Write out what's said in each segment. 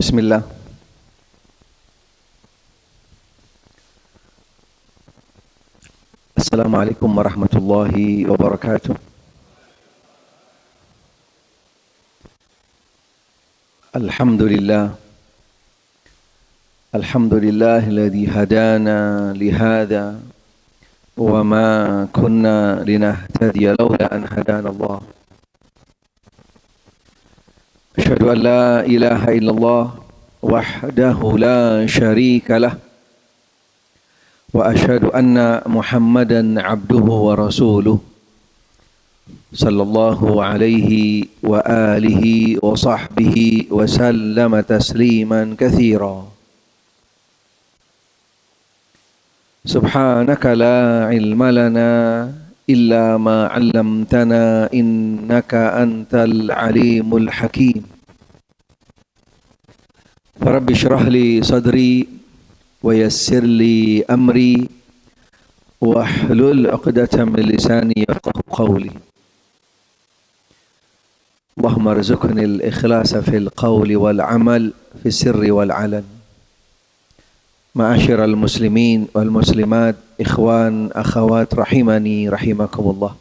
Bismillah. Assalamualaikum warahmatullahi wabarakatuh. Alhamdulillah. Alhamdulillahilladzi hadana lihada wa ma kunna linahtadiya laula an hadana Allah. Asyhadu an la ilaha illallah wahdahu la syarika lah. Wa asyhadu anna Muhammadan abduhu wa rasuluh sallallahu alaihi wa alihi wa sahbihi wa sallama tasliman katsira. Subhanaka la ilma lana illa ma 'allamtana innaka antal alimul hakim. Rabbi shrah li sadri wa yassir li amri wahlul 'uqdatam min lisani yafqahu qawli. Allahumma arzuqni al-ikhlasa fil qawli wal 'amal fis sirri wal 'alan. Ma'asyiral muslimin wal muslimat, ikhwan akhawat rahimani rahimakumullah.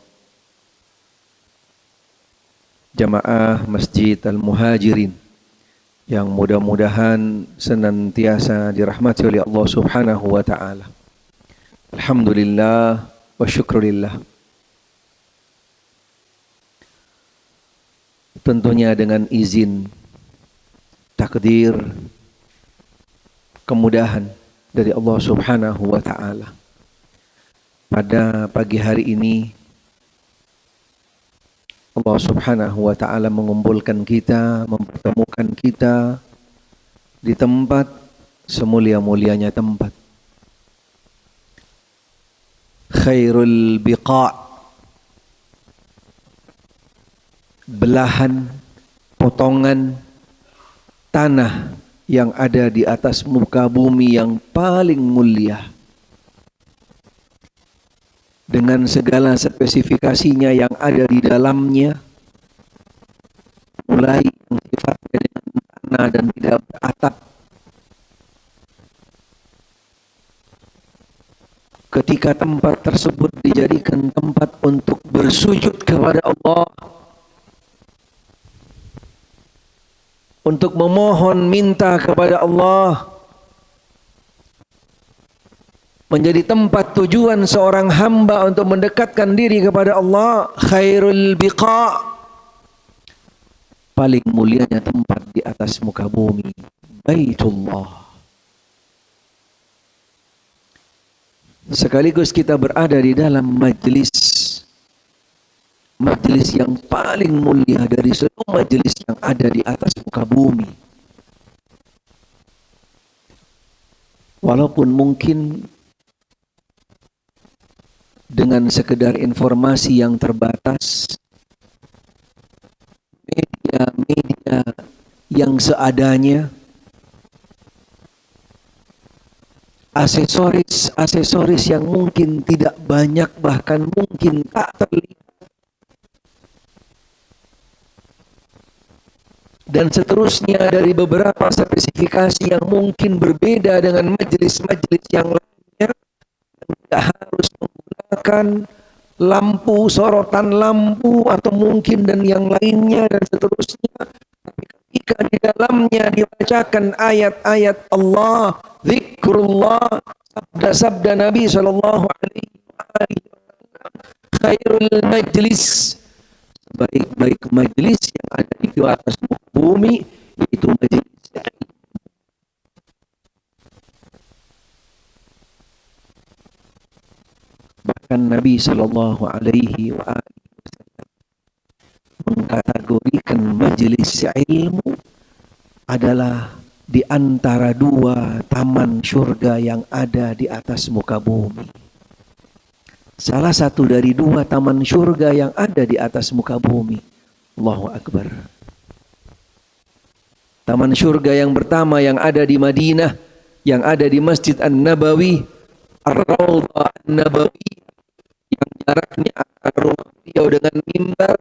Jamaah Masjid Al-Muhajirin yang mudah-mudahan senantiasa dirahmati oleh Allah Subhanahu wa taala. Alhamdulillah wa syukurillah. Tentunya dengan izin, takdir, kemudahan dari Allah Subhanahu wa taala. Pada pagi hari ini Allah Subhanahu wa taala mengumpulkan kita, mempertemukan kita di tempat semulia-mulianya tempat. Khairul biqa', belahan, potongan tanah yang ada di atas muka bumi yang paling mulia, dengan segala spesifikasinya yang ada di dalamnya, mulai yang sifatnya dengan tanah dan tidak beratap. Ketika tempat tersebut dijadikan tempat untuk bersujud kepada Allah, untuk memohon minta kepada Allah, menjadi tempat tujuan seorang hamba untuk mendekatkan diri kepada Allah. Khairul biqa', paling mulianya tempat di atas muka bumi, Baitullah. Sekaligus kita berada di dalam majlis yang paling mulia dari seluruh majlis yang ada di atas muka bumi. Walaupun mungkin dengan sekedar informasi yang terbatas, media-media yang seadanya, aksesoris yang mungkin tidak banyak, bahkan mungkin tak terlihat, dan seterusnya dari beberapa spesifikasi yang mungkin berbeda dengan majelis-majelis yang lainnya, yang tidak harus menggunakan lampu, sorotan lampu atau mungkin dan yang lainnya dan seterusnya. Tapi ketika di dalamnya dibacakan ayat-ayat Allah, zikrullah, sabda-sabda Nabi sallallahu alaihi wasallam, khairul majlis, baik-baik majlis yang ada di atas bumi, yaitu majlis ilmu. Bahkan Nabi sallallahu alaihi wasallam mengkategorikan majlis ilmu adalah di antara dua taman surga yang ada di atas muka bumi. Salah satu dari dua taman surga yang ada di atas muka bumi. Allahu Akbar. Taman surga yang pertama yang ada di Madinah, yang ada di Masjid An-Nabawi, Ar-Raudhah An-Nabawi, yang jaraknya antara rumah beliau dengan mimbar,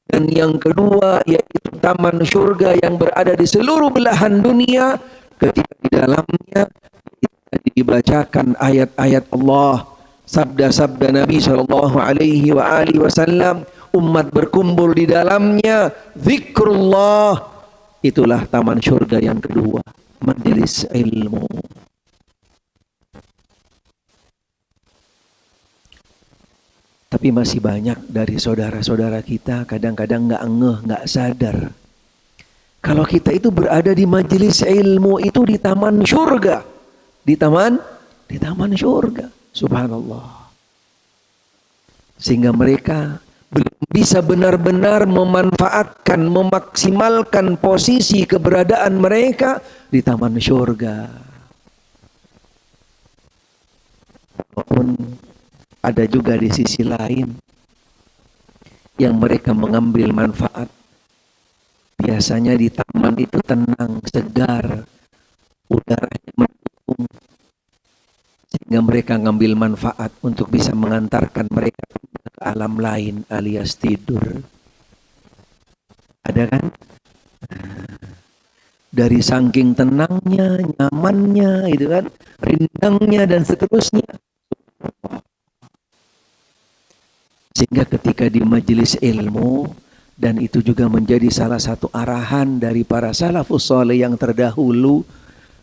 dan yang kedua yaitu taman surga yang berada di seluruh belahan dunia, ketika di dalamnya dibacakan ayat-ayat Allah, sabda-sabda Nabi Shallallahu Alaihi Wasallam, umat berkumpul di dalamnya, zikrullah, itulah taman surga yang kedua, majelis ilmu. Tapi masih banyak dari saudara-saudara kita kadang-kadang nggak ngeh, nggak sadar. Kalau kita itu berada di majelis ilmu itu di taman surga, di taman surga, subhanallah. Sehingga mereka belum bisa benar-benar memanfaatkan, memaksimalkan posisi keberadaan mereka di taman surga. Walaupun ada juga di sisi lain yang mereka mengambil manfaat. Biasanya di taman itu tenang, segar, udaranya mendukung, sehingga mereka ngambil manfaat untuk bisa mengantarkan mereka ke alam lain alias tidur. Ada kan? Dari saking tenangnya, nyamannya, itu kan, rindangnya dan seterusnya. Sehingga ketika di majelis ilmu, dan itu juga menjadi salah satu arahan dari para salafus saleh yang terdahulu,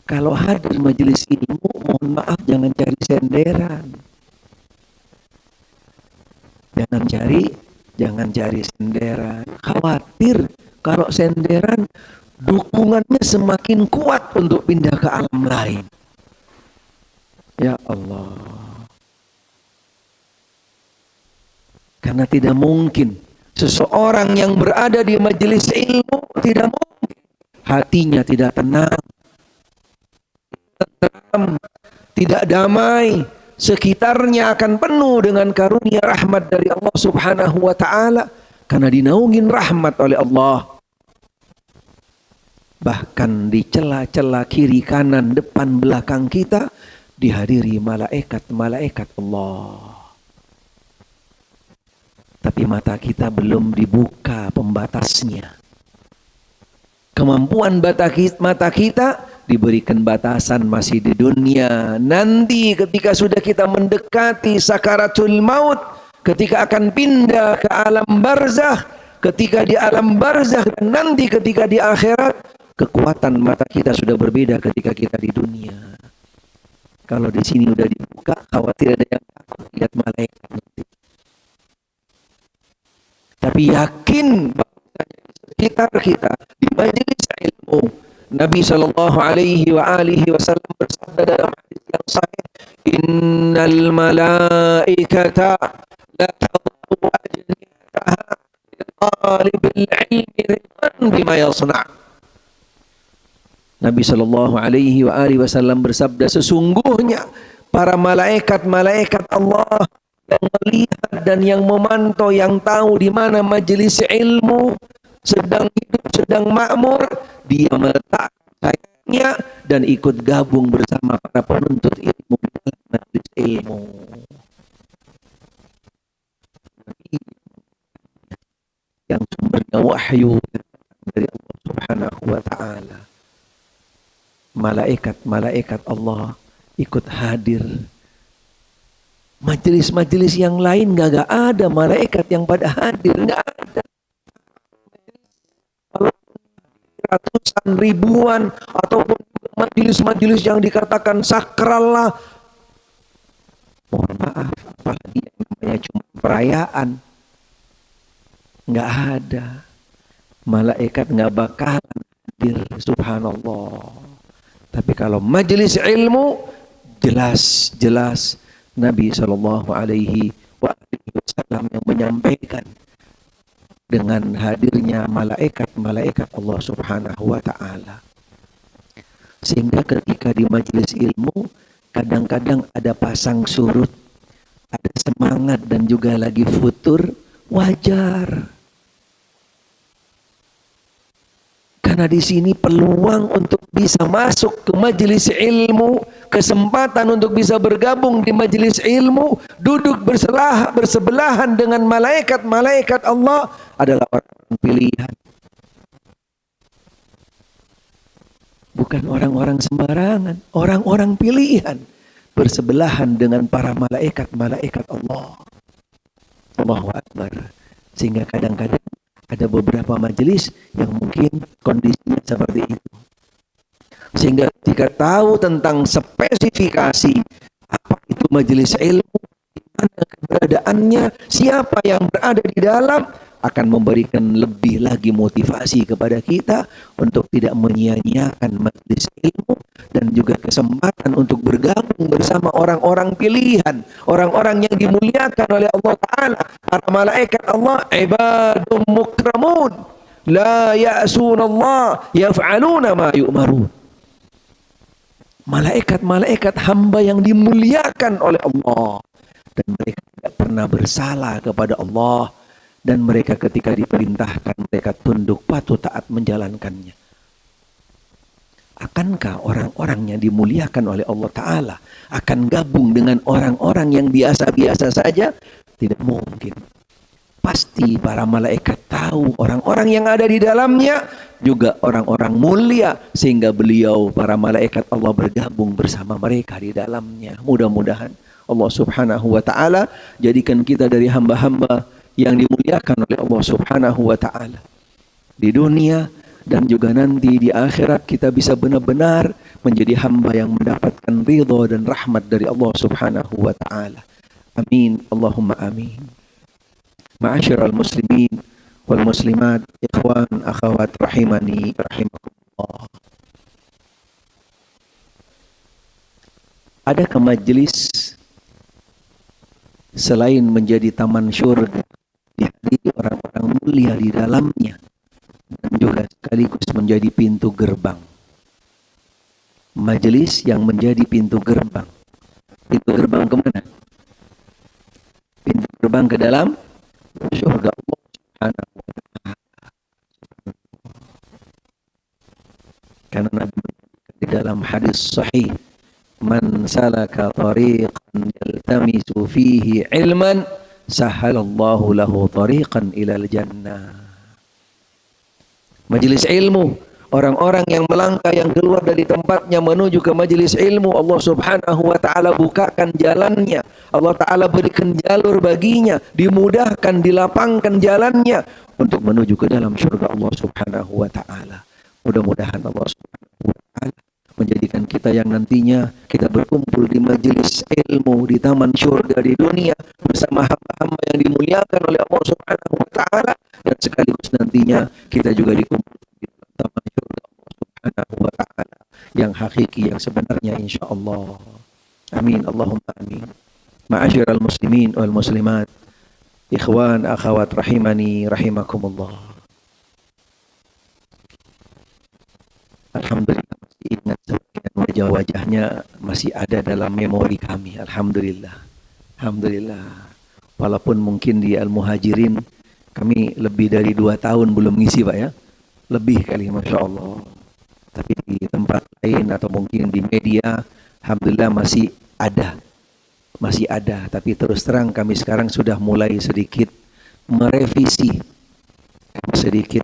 kalau hadir majelis ilmu, mohon maaf jangan cari senderan. Jangan cari senderan. Khawatir kalau senderan dukungannya semakin kuat untuk pindah ke alam lain. Ya Allah. Karena tidak mungkin seseorang yang berada di majelis ilmu, tidak mungkin hatinya tidak tenang, tidak damai, sekitarnya akan penuh dengan karunia rahmat dari Allah Subhanahu wa taala, karena dinaungin rahmat oleh Allah. Bahkan di celah-celah kiri kanan depan belakang kita dihadiri malaikat-malaikat Allah. Tapi mata kita belum dibuka pembatasnya. Kemampuan mata kita diberikan batasan masih di dunia. Nanti ketika sudah kita mendekati sakaratul maut, ketika akan pindah ke alam barzakh, ketika di alam barzakh, dan nanti ketika di akhirat, kekuatan mata kita sudah berbeda ketika kita di dunia. Kalau di sini udah dibuka, khawatir ada yang takut lihat malaikat nanti. Tapi yakin bahwa sekitar kita di majelis ilmu, Nabi Shallallahu Alaihi Wasallam bersabda dalam hadis yang sahih, Innal malaikata la tadau ajnihataha li talibil ilmi ridwan bima yasna'. Nabi Shallallahu Alaihi Wasallam bersabda, sesungguhnya para malaikat-malaikat Allah yang melihat dan yang memantau, yang tahu di mana majelis ilmu sedang hidup, sedang makmur, dia meletakkan sayapnya dan ikut gabung bersama para penuntut ilmu dalam majelis ilmu. Yang sumbernya wahyu dari Allah Subhanahu wa taala. Malaikat-malaikat Allah ikut hadir. Majelis-majelis yang lain nggak ada malaikat yang pada hadir, nggak ada. Ratusan, ribuan, ataupun majelis-majelis yang dikatakan sakral lah, mohon maaf, apalagi yang namanya cuma perayaan, nggak ada. Malaikat nggak bakalan hadir, subhanallah. Tapi kalau majelis ilmu, jelas-jelas Nabi Shallallahu Alaihi Wasallam yang menyampaikan dengan hadirnya malaikat-malaikat Allah Subhanahu Wa Taala. Sehingga ketika di majelis ilmu, kadang-kadang ada pasang surut, ada semangat dan juga lagi futur, wajar. Karena di sini peluang untuk bisa masuk ke majelis ilmu, kesempatan untuk bisa bergabung di majelis ilmu, duduk bersebelahan dengan malaikat-malaikat Allah adalah orang pilihan. bukan orang-orang sembarangan, orang-orang pilihan bersebelahan dengan para malaikat-malaikat Allah. Allahu Akbar. Sehingga kadang-kadang ada beberapa majelis yang mungkin kondisinya seperti itu. Sehingga jika tahu tentang spesifikasi apa itu majelis ilmu, di mana keberadaannya, siapa yang berada di dalam, akan memberikan lebih lagi motivasi kepada kita untuk tidak menyia-nyiakan majelis ilmu dan juga kesempatan untuk bergabung bersama orang-orang pilihan, orang-orang yang dimuliakan oleh Allah Ta'ala, para malaikat Allah, ibadun mukramun la ya'sunallah yaf'aluna ma yu'marun. Malaikat-malaikat hamba yang dimuliakan oleh Allah, dan mereka tidak pernah bersalah kepada Allah, dan mereka ketika diperintahkan mereka tunduk patuh taat menjalankannya. Akankah orang-orang yang dimuliakan oleh Allah Ta'ala akan gabung dengan orang-orang yang biasa-biasa saja? Tidak mungkin. Pasti para malaikat tahu orang-orang yang ada di dalamnya juga orang-orang mulia, sehingga beliau, para malaikat Allah, bergabung bersama mereka di dalamnya. Mudah-mudahan Allah Subhanahu wa Ta'ala jadikan kita dari hamba-hamba yang dimuliakan oleh Allah Subhanahu wa Ta'ala di dunia, dan juga nanti di akhirat kita bisa benar-benar menjadi hamba yang mendapatkan ridha dan rahmat dari Allah Subhanahu wa Ta'ala. Amin, Allahumma amin. Ma'asyiral muslimin wal muslimat, ikhwan akhwat rahimani rahimakumullah. Adakah majelis selain menjadi taman syurga, dihadiri orang-orang mulia di dalamnya, dan juga sekaligus menjadi pintu gerbang? Majelis yang menjadi pintu gerbang. Pintu gerbang kemana? Pintu gerbang ke dalam syurga Allah Subhanahu wa Ta'ala. Karena Nabi di dalam hadis sahih, man salaka tariqan yaltamisu fihi ilman sahalallahu lahu tariqan ilal jannah. Majelis ilmu, orang-orang yang melangkah, yang keluar dari tempatnya menuju ke majelis ilmu, Allah Subhanahu wa Ta'ala bukakan jalannya, Allah Ta'ala berikan jalur baginya, dimudahkan, dilapangkan jalannya untuk menuju ke dalam surga Allah Subhanahu wa Ta'ala. Mudah-mudahan Allah Subhanahu wa Ta'ala menjadikan kita yang nantinya kita berkumpul di majelis ilmu di taman surga di dunia bersama hamba-hamba yang dimuliakan oleh Allah Subhanahu wa Ta'ala, dan sekaligus nantinya kita juga dikumpulkan di taman surga Allah Subhanahu wa Ta'ala yang hakiki, yang sebenarnya, insyaallah. Amin, Allahumma amin. Ma'asyiral muslimin wal muslimat, ikhwan akhwat rahimani rahimakumullah. Alhamdulillah masih ingat sebagian wajah-wajahnya, masih ada dalam memori kami. Alhamdulillah. Alhamdulillah. Walaupun mungkin di Al-Muhajirin kami lebih dari 2 tahun belum ngisi, Pak, ya. Lebih kali, Masya Allah. Tapi di tempat lain atau mungkin di media, alhamdulillah masih ada. Masih ada. Tapi terus terang kami sekarang sudah mulai sedikit merevisi. Sedikit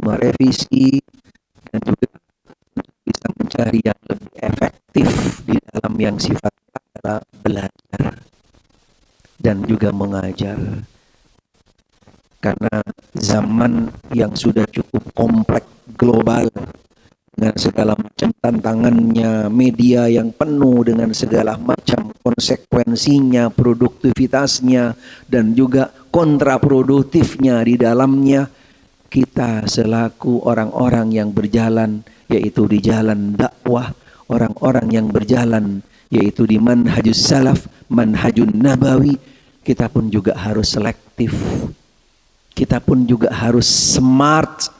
merevisi, dan juga bisa mencari yang lebih efektif di dalam yang sifatnya adalah belajar dan juga mengajar. Karena zaman yang sudah cukup kompleks global dengan segala macam tantangannya, media yang penuh dengan segala macam konsekuensinya, produktivitasnya, dan juga kontraproduktifnya di dalamnya, kita selaku orang-orang yang berjalan, yaitu di jalan dakwah, orang-orang yang berjalan yaitu di manhajus salaf, manhajun nabawi, kita pun juga harus selektif. Kita pun juga harus smart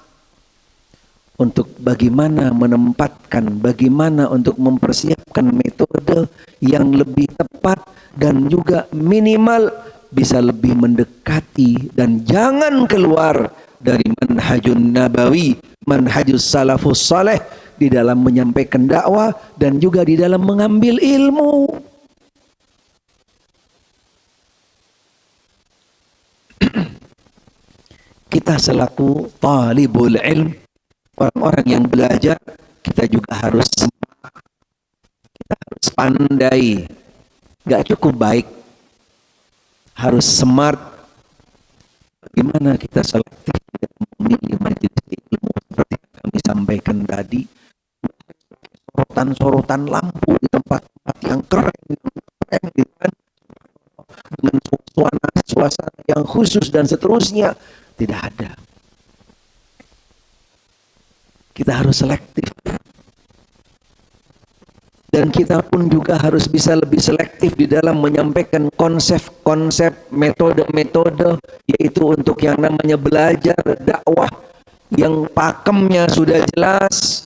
untuk bagaimana menempatkan, bagaimana untuk mempersiapkan metode yang lebih tepat dan juga minimal bisa lebih mendekati dan jangan keluar dari manhajun nabawi, manhajus salafus saleh di dalam menyampaikan dakwah dan juga di dalam mengambil ilmu. Kita selaku talibul ilm, orang-orang yang belajar, kita kita juga harus pandai, gak cukup baik, harus smart. Bagaimana kita selektif dalam memilih majelis ilmu seperti yang kami sampaikan tadi, sorotan-sorotan lampu di tempat-tempat yang keren gitu kan, dengan suasana yang khusus dan seterusnya, tidak ada. Kita harus selektif. Dan kita pun juga harus bisa lebih selektif di dalam menyampaikan konsep-konsep, metode-metode, yaitu untuk yang namanya belajar dakwah yang pakemnya sudah jelas,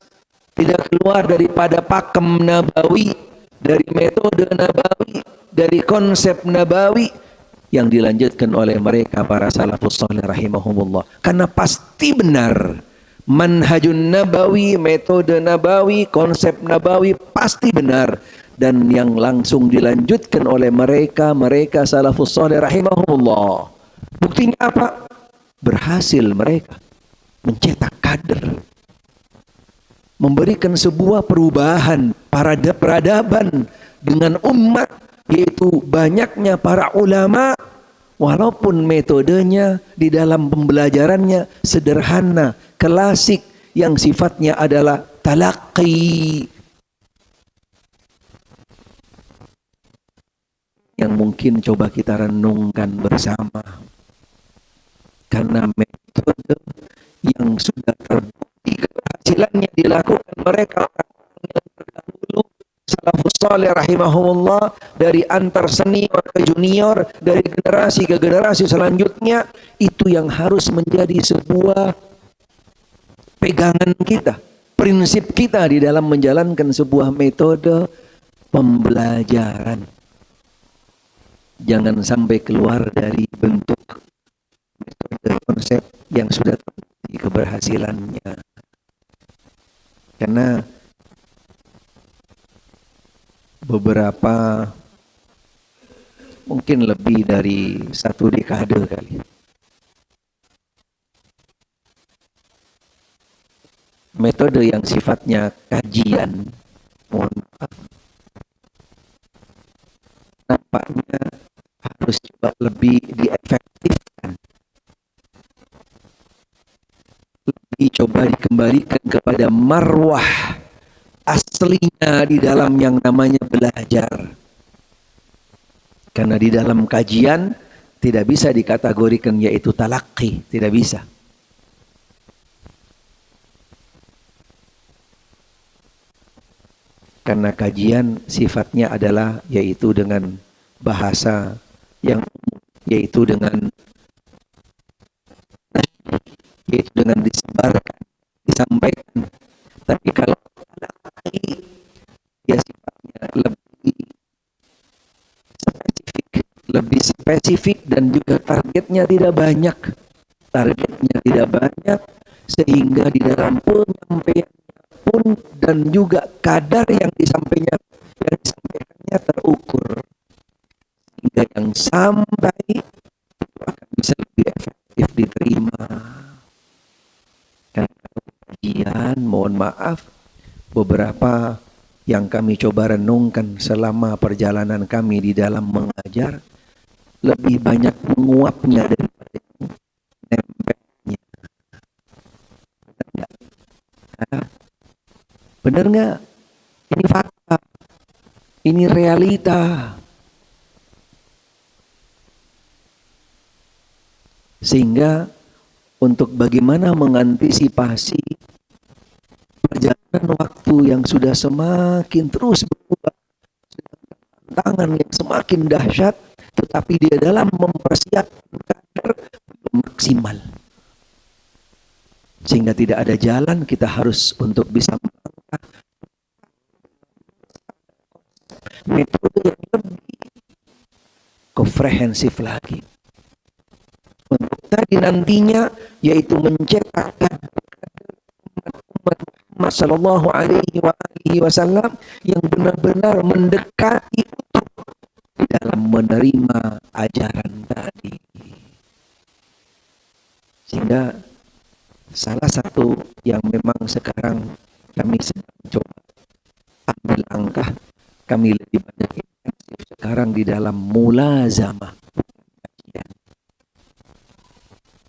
tidak keluar daripada pakem nabawi, dari metode nabawi, dari konsep nabawi yang dilanjutkan oleh mereka para salafus saleh rahimahumullah. Karena pasti benar manhajun nabawi, metode nabawi, konsep nabawi pasti benar, dan yang langsung dilanjutkan oleh mereka salafus saleh rahimahumullah. Buktinya apa? Berhasil mereka mencetak kader, memberikan sebuah perubahan peradaban dengan umat, yaitu banyaknya para ulama, walaupun metodenya di dalam pembelajarannya sederhana, klasik, yang sifatnya adalah talaqi, yang mungkin coba kita renungkan bersama. Karena metode yang sudah terbukti keberhasilannya dilakukan mereka yang terdahulu salafus saleh rahimahumullah, dari antar senior ke junior, dari generasi ke generasi selanjutnya, itu yang harus menjadi sebuah pegangan kita, prinsip kita di dalam menjalankan sebuah metode pembelajaran. Jangan sampai keluar dari bentuk metode konsep yang sudah terbukti keberhasilannya. Karena beberapa, mungkin lebih dari 1 dekade kali, metode yang sifatnya kajian, mohon maaf, nampaknya harus coba lebih diefektifkan, lebih coba dikembalikan kepada marwah aslinya di dalam yang namanya belajar. Karena di dalam kajian tidak bisa dikategorikan yaitu talaqi, tidak bisa. Karena kajian sifatnya adalah yaitu dengan bahasa yang yaitu dengan disebarkan, disampaikan. Tapi kalau ya sifatnya lebih spesifik dan juga targetnya tidak banyak. Sehingga di dalam penyampaian pun dan juga kadar yang disampaikannya terukur, sehingga yang sampai itu akan bisa lebih efektif diterima. Karena kajian, mohon maaf, beberapa yang kami coba renungkan selama perjalanan kami di dalam mengajar, lebih banyak menguapnya daripada nempelnya. Benar nggak? Ini fakta, ini realita. Sehingga untuk bagaimana mengantisipasi perjalanan waktu yang sudah semakin terus berubah, tantangan yang semakin dahsyat, tetapi dia dalam mempersiapkan kader belum maksimal. Sehingga tidak ada jalan, kita harus untuk bisa melangkah metode yang lebih komprehensif lagi. Untuk tadi nantinya, yaitu mencetak umat Muhammad sallallahu alaihi wasallam yang benar-benar mendekati dalam menerima ajaran tadi. Sehingga salah satu yang memang sekarang kami sedang melangkah, kami lebih banyak intensif sekarang di dalam mulazamah.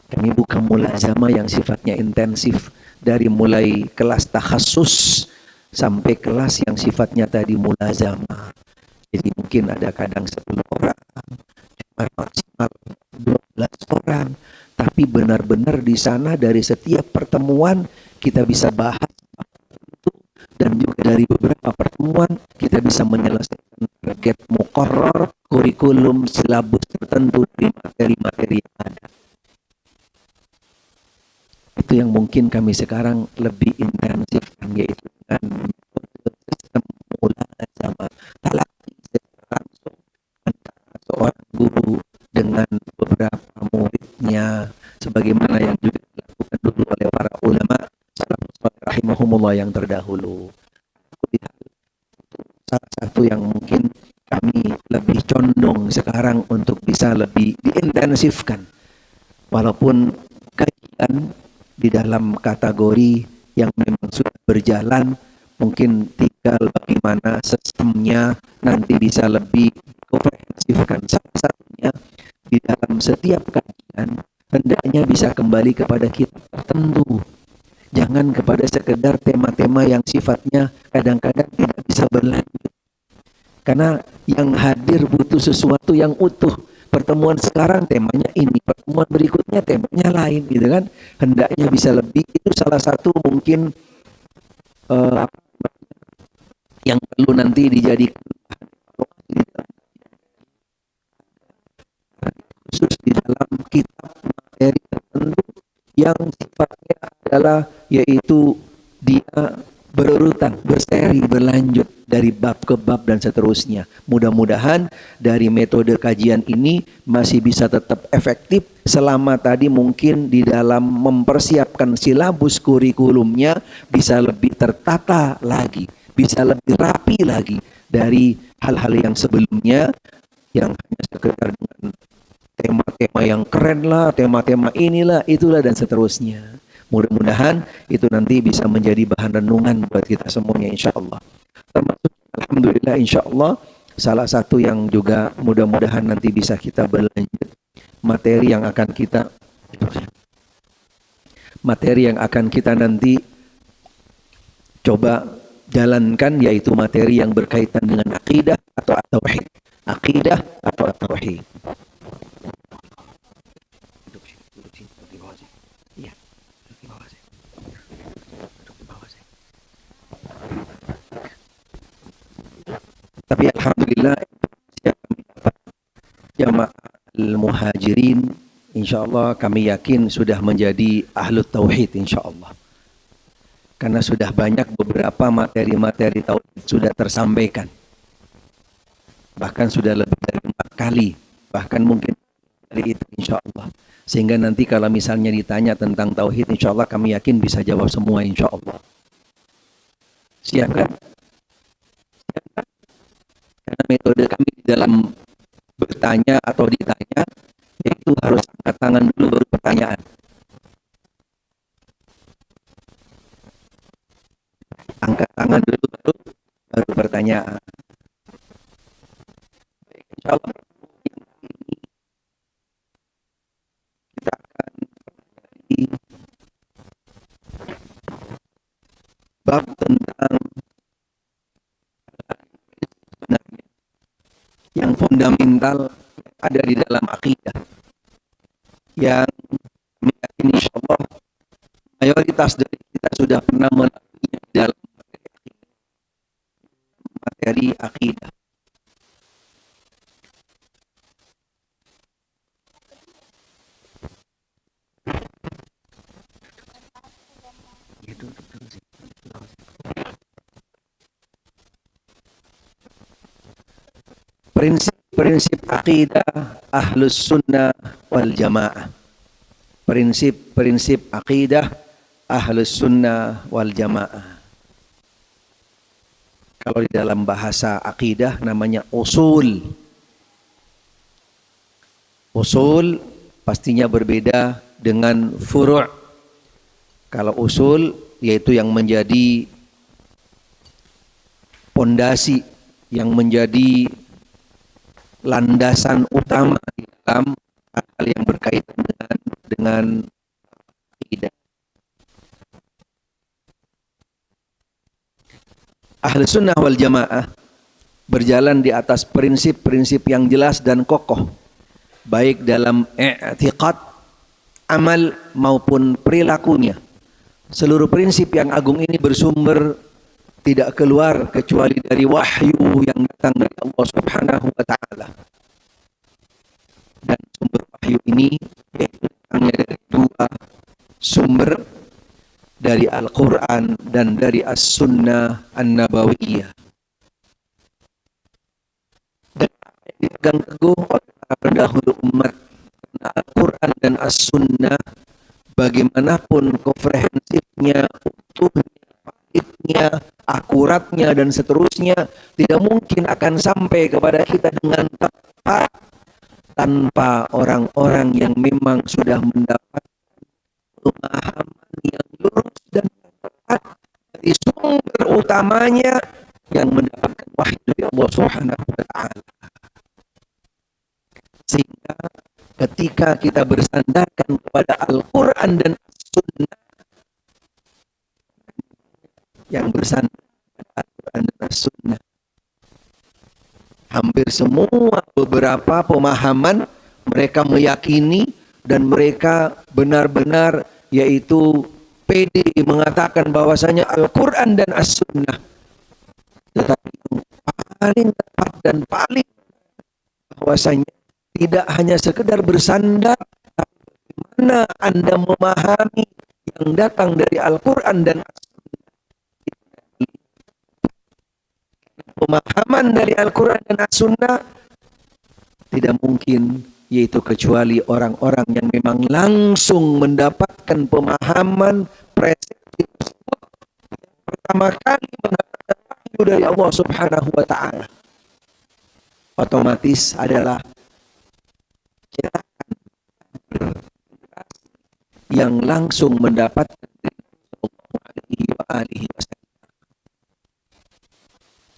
Kami bukan mulazamah yang sifatnya intensif dari mulai kelas takhasus sampai kelas yang sifatnya tadi mulazamah. Jadi mungkin ada kadang 10 orang, cuma maksimal 12 orang, tapi benar-benar di sana dari setiap pertemuan kita bisa bahas itu, dan juga dari beberapa pertemuan kita bisa menyelesaikan target muqarrar, kurikulum, silabus tertentu dari materi-materi yang ada. Itu yang mungkin kami sekarang lebih intensifkan, yaitu dengan sistem mulazamah talaqi secara langsung antara seorang guru dengan beberapa muridnya, sebagaimana yang juga dilakukan dulu oleh para ulama salafus saleh rahimahumullah yang terdahulu. Salah satu yang mungkin kami lebih condong sekarang untuk bisa lebih diintensifkan, walaupun kajian di dalam kategori yang memang sudah berjalan, mungkin tinggal bagaimana sistemnya nanti bisa lebih komprehensifkan. Salah satunya di dalam setiap kajian hendaknya bisa kembali kepada kitab tertentu, jangan kepada sekedar tema-tema yang sifatnya kadang-kadang tidak bisa berlanjut, karena yang hadir butuh sesuatu yang utuh. Pertemuan sekarang temanya ini, pertemuan berikutnya temanya lain, gitu kan. Hendaknya bisa lebih. Itu salah satu mungkin yang perlu nanti dijadikan khusus di dalam kitab materi tertentu yang sifatnya adalah yaitu dia berurutan, berseri, berlanjut dari bab ke bab dan seterusnya. Mudah-mudahan dari metode kajian ini masih bisa tetap efektif selama tadi mungkin di dalam mempersiapkan silabus kurikulumnya bisa lebih tertata lagi, bisa lebih rapi lagi dari hal-hal yang sebelumnya yang hanya sekedar dengan tema-tema yang keren lah, tema-tema inilah, itulah dan seterusnya. Mudah-mudahan itu nanti bisa menjadi bahan renungan buat kita semuanya, insya Allah. Termasuk alhamdulillah insya Allah salah satu yang juga mudah-mudahan nanti bisa kita berlanjut materi yang akan kita nanti coba jalankan, yaitu materi yang berkaitan dengan akidah atau tauhid. Akidah atau tauhid. Tapi alhamdulillah jamaah al-muhajirin insyaallah kami yakin sudah menjadi ahlu tauhid insyaallah. Karena sudah banyak beberapa materi-materi tauhid sudah tersampaikan. Bahkan sudah lebih dari 4 kali, bahkan mungkin dari itu insyaallah. Sehingga nanti kalau misalnya ditanya tentang tauhid, insyaallah kami yakin bisa jawab semua insyaallah. Siap kan? Karena metode kami di dalam bertanya atau ditanya, yaitu harus angkat tangan dulu baru pertanyaan. Angkat tangan dulu baru pertanyaan. Insya Allah ini kita akan mempelajari bab tentang yang fundamental ada di dalam akidah, yang meyakini insyaallah mayoritas dari kita sudah pernah melakukannya di dalam materi akidah. Prinsip akidah ahlus sunnah wal jamaah. Prinsip akidah ahlus sunnah wal jamaah. Kalau di dalam bahasa akidah namanya usul. Usul pastinya berbeda dengan furu'. Kalau usul yaitu yang menjadi pondasi yang menjadi landasan utama di dalam hal yang berkaitan dengan akidah. Ahli sunnah wal jamaah berjalan di atas prinsip-prinsip yang jelas dan kokoh, baik dalam i'tiqad, amal maupun perilakunya. Seluruh prinsip yang agung ini bersumber tidak keluar kecuali dari wahyu yang datang dari Allah Subhanahu wa taala. Dan sumber wahyu ini datangnya dari dua sumber, dari Al-Quran dan dari As-Sunnah An-Nabawiyah. Dan dipegang teguh oleh para pendahulu umat, Al-Quran dan As-Sunnah, bagaimanapun komprehensifnya, utuhnya, validnya, akuratnya, dan seterusnya, tidak mungkin akan sampai kepada kita dengan tepat tanpa orang-orang yang memang sudah mendapat pemahaman yang lurus dan tepat dari sumber utamanya yang mendapatkan wahyu dari Allah Subhanahu wa taala. Sehingga ketika kita bersandarkan kepada Al-Quran dan As-Sunnah, yang bersandar kepada Al-Quran dan As-Sunnah, hampir semua beberapa pemahaman mereka meyakini dan mereka benar-benar yaitu pede mengatakan bahwasanya Al-Quran dan As-Sunnah. Tetapi yang paling tepat dan paling bahwasanya tidak hanya sekedar bersandar, tapi bagaimana Anda memahami yang datang dari Al-Quran dan As-Sunnah. Pemahaman dari Al-Quran dan As-Sunnah tidak mungkin yaitu kecuali orang-orang yang memang langsung mendapatkan pemahaman persepsi tersebut yang pertama kali mendapatkan wahyu dari Allah Subhanahu wa taala. Otomatis adalah cetakan yang langsung mendapatkan Sallallahu Alaihi Wasallam.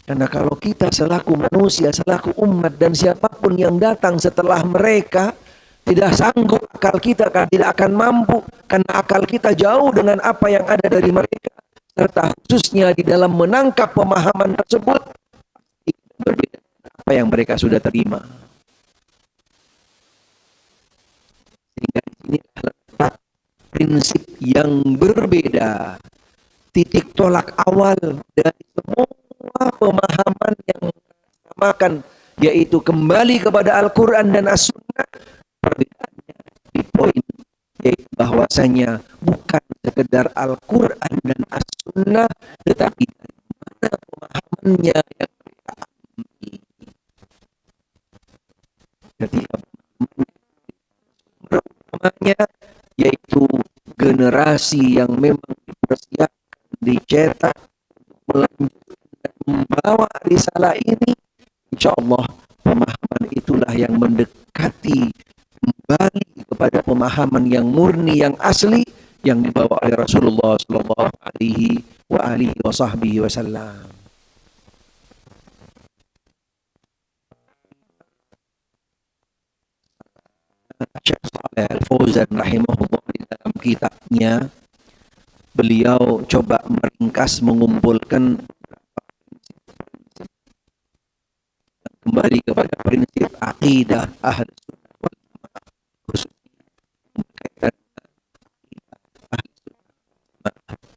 Karena kalau kita selaku manusia, selaku umat, dan siapapun yang datang setelah mereka, tidak sanggup, akal kita tidak akan mampu, karena akal kita jauh dengan apa yang ada dari mereka, serta khususnya di dalam menangkap pemahaman tersebut, berbeda dengan apa yang mereka sudah terima. Sehingga di sini terletak prinsip yang berbeda, titik tolak awal dari semua pemahaman yang disamakan, yaitu kembali kepada Al-Quran dan As-Sunnah. Perbedaannya di poin yaitu bahwasanya bukan sekedar Al-Quran dan As-Sunnah, tetapi dari mana pemahamannya yang mereka ambil. Ketika pemahamannya yaitu generasi yang memang dipersiapkan, dicetak melanjutkan dan membawa risalah ini, insya Allah pemahaman itulah yang mendekati kembali kepada pemahaman yang murni, yang asli, yang dibawa oleh Rasulullah Sallallahu Alaihi Wasallam. Syekh Shalih Al-Fauzan rahimahullah di dalam kitabnya, beliau coba meringkas, mengumpulkan kembali kepada prinsip akidah ahli sunnah wal jamaah, khususnya berkaitan dengan akidah ahli sunnah wal jamaah.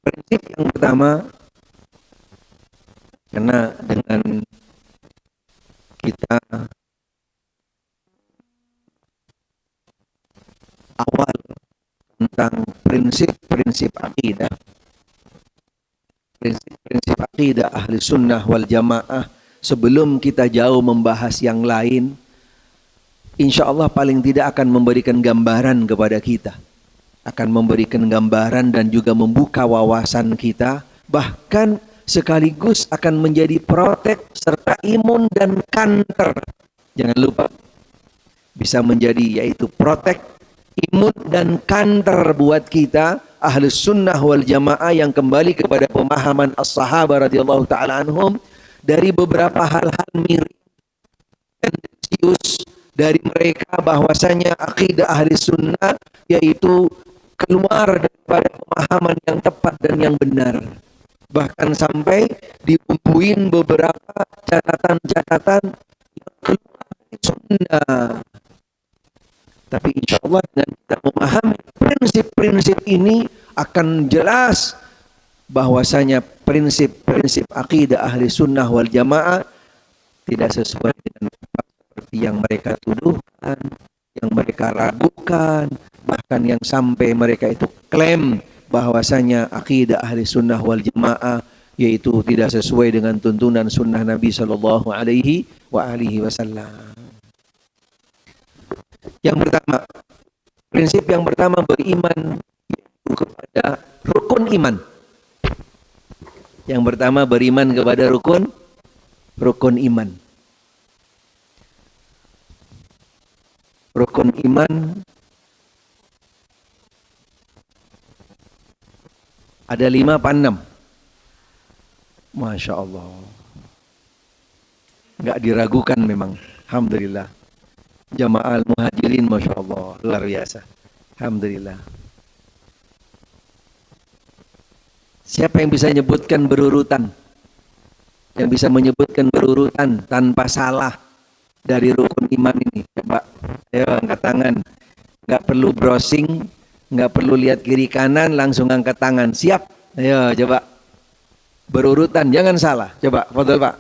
Prinsip yang pertama, karena dengan kita awal tentang prinsip-prinsip akidah, prinsip-prinsip akidah ahli sunnah wal jamaah, sebelum kita jauh membahas yang lain, insya Allah paling tidak akan memberikan gambaran kepada kita, akan memberikan gambaran dan juga membuka wawasan kita, bahkan sekaligus akan menjadi protek serta imun dan kanker. Jangan lupa, bisa menjadi yaitu protek, imut dan kantor buat kita Ahlus Sunnah wal Jamaah yang kembali kepada pemahaman as-sahabah radhiyallahu taala anhum dari beberapa hal-hal mirip tendensius dari mereka, bahwasanya akidah ahli sunnah yaitu keluar daripada pemahaman yang tepat dan yang benar, bahkan sampai dibumbuin beberapa catatan-catatan yang keluar dari sunnah. Tapi insya Allah dengan kita memahami prinsip-prinsip ini akan jelas bahwasanya prinsip-prinsip akidah ahli sunnah wal jamaah tidak sesuai dengan seperti yang mereka tuduhkan, yang mereka ragukan, bahkan yang sampai mereka itu klaim bahwasanya akidah ahli sunnah wal jamaah yaitu tidak sesuai dengan tuntunan sunnah Nabi Shallallahu Alaihi Wasallam. Yang pertama, prinsip yang pertama beriman yaitu kepada rukun iman. Yang pertama beriman kepada rukun iman. Rukun iman ada 5 apa 6? Masya Allah. Nggak diragukan memang. Alhamdulillah. Jamaah Muhajirin, Masya Allah, luar biasa. Alhamdulillah. Siapa yang bisa menyebutkan berurutan? Yang bisa menyebutkan berurutan tanpa salah dari rukun iman ini? Coba, ayo angkat tangan. Nggak perlu browsing, nggak perlu lihat kiri kanan, langsung angkat tangan. Siap? Ayo coba. Berurutan, jangan salah. Coba, foto Pak.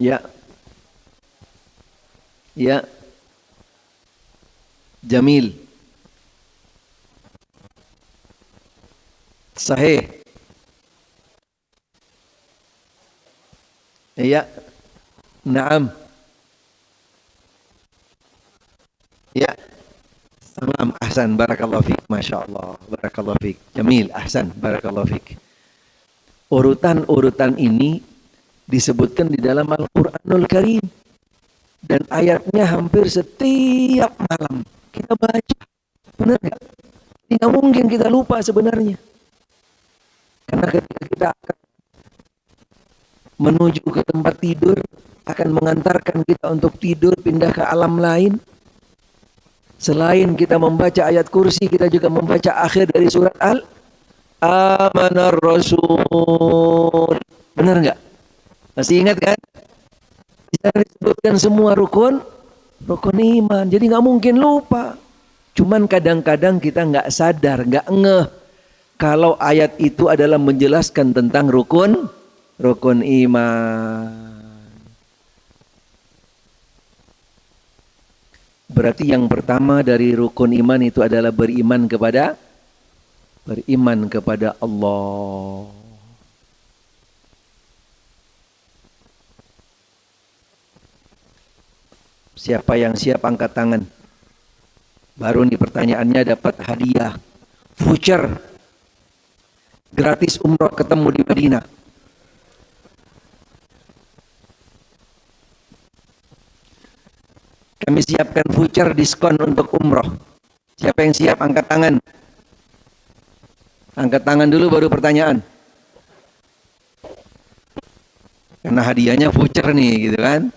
Ya. Ya, Jamil, Sahih, ya, Naam, ya, Salam, Ahsan, Barakallahu Fik, Masya Allah, Barakallahu Fik, Jamil, Ahsan, Barakallahu Fik. Urutan-urutan ini disebutkan di dalam Al-Quranul Karim. Dan ayatnya hampir setiap malam kita baca. Benar nggak? Tidak mungkin kita lupa sebenarnya. Karena ketika kita akan menuju ke tempat tidur, akan mengantarkan kita untuk tidur, pindah ke alam lain. Selain kita membaca ayat kursi, kita juga membaca akhir dari surat Amanar Rasul. Benar nggak? Masih ingat kan? Bisa disebutkan semua rukun iman, jadi nggak mungkin lupa. Cuman kadang-kadang kita nggak sadar, nggak ngeh kalau ayat itu adalah menjelaskan tentang rukun iman. Berarti yang pertama dari rukun iman itu adalah beriman kepada Allah. Siapa yang siap angkat tangan? Baru nih pertanyaannya dapat hadiah voucher gratis umroh ketemu di Madinah. Kami siapkan voucher diskon untuk umroh. Siapa yang siap angkat tangan? Angkat tangan dulu baru pertanyaan. Karena hadiahnya voucher nih gitu kan.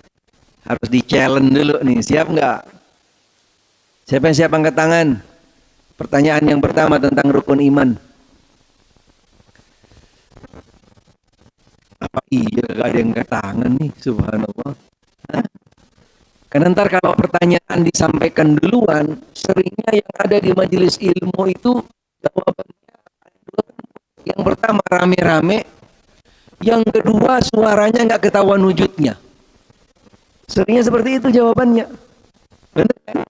Harus di-challenge dulu nih, siap nggak? Siapa yang siap angkat tangan? Pertanyaan yang pertama tentang rukun iman. Apa iya gak ada yang angkat tangan nih, subhanallah. Hah? Karena ntar kalau pertanyaan disampaikan duluan, seringnya yang ada di majelis ilmu itu jawabannya yang pertama rame-rame, yang kedua suaranya nggak ketahuan wujudnya. Seringnya seperti itu jawabannya. Benar kan?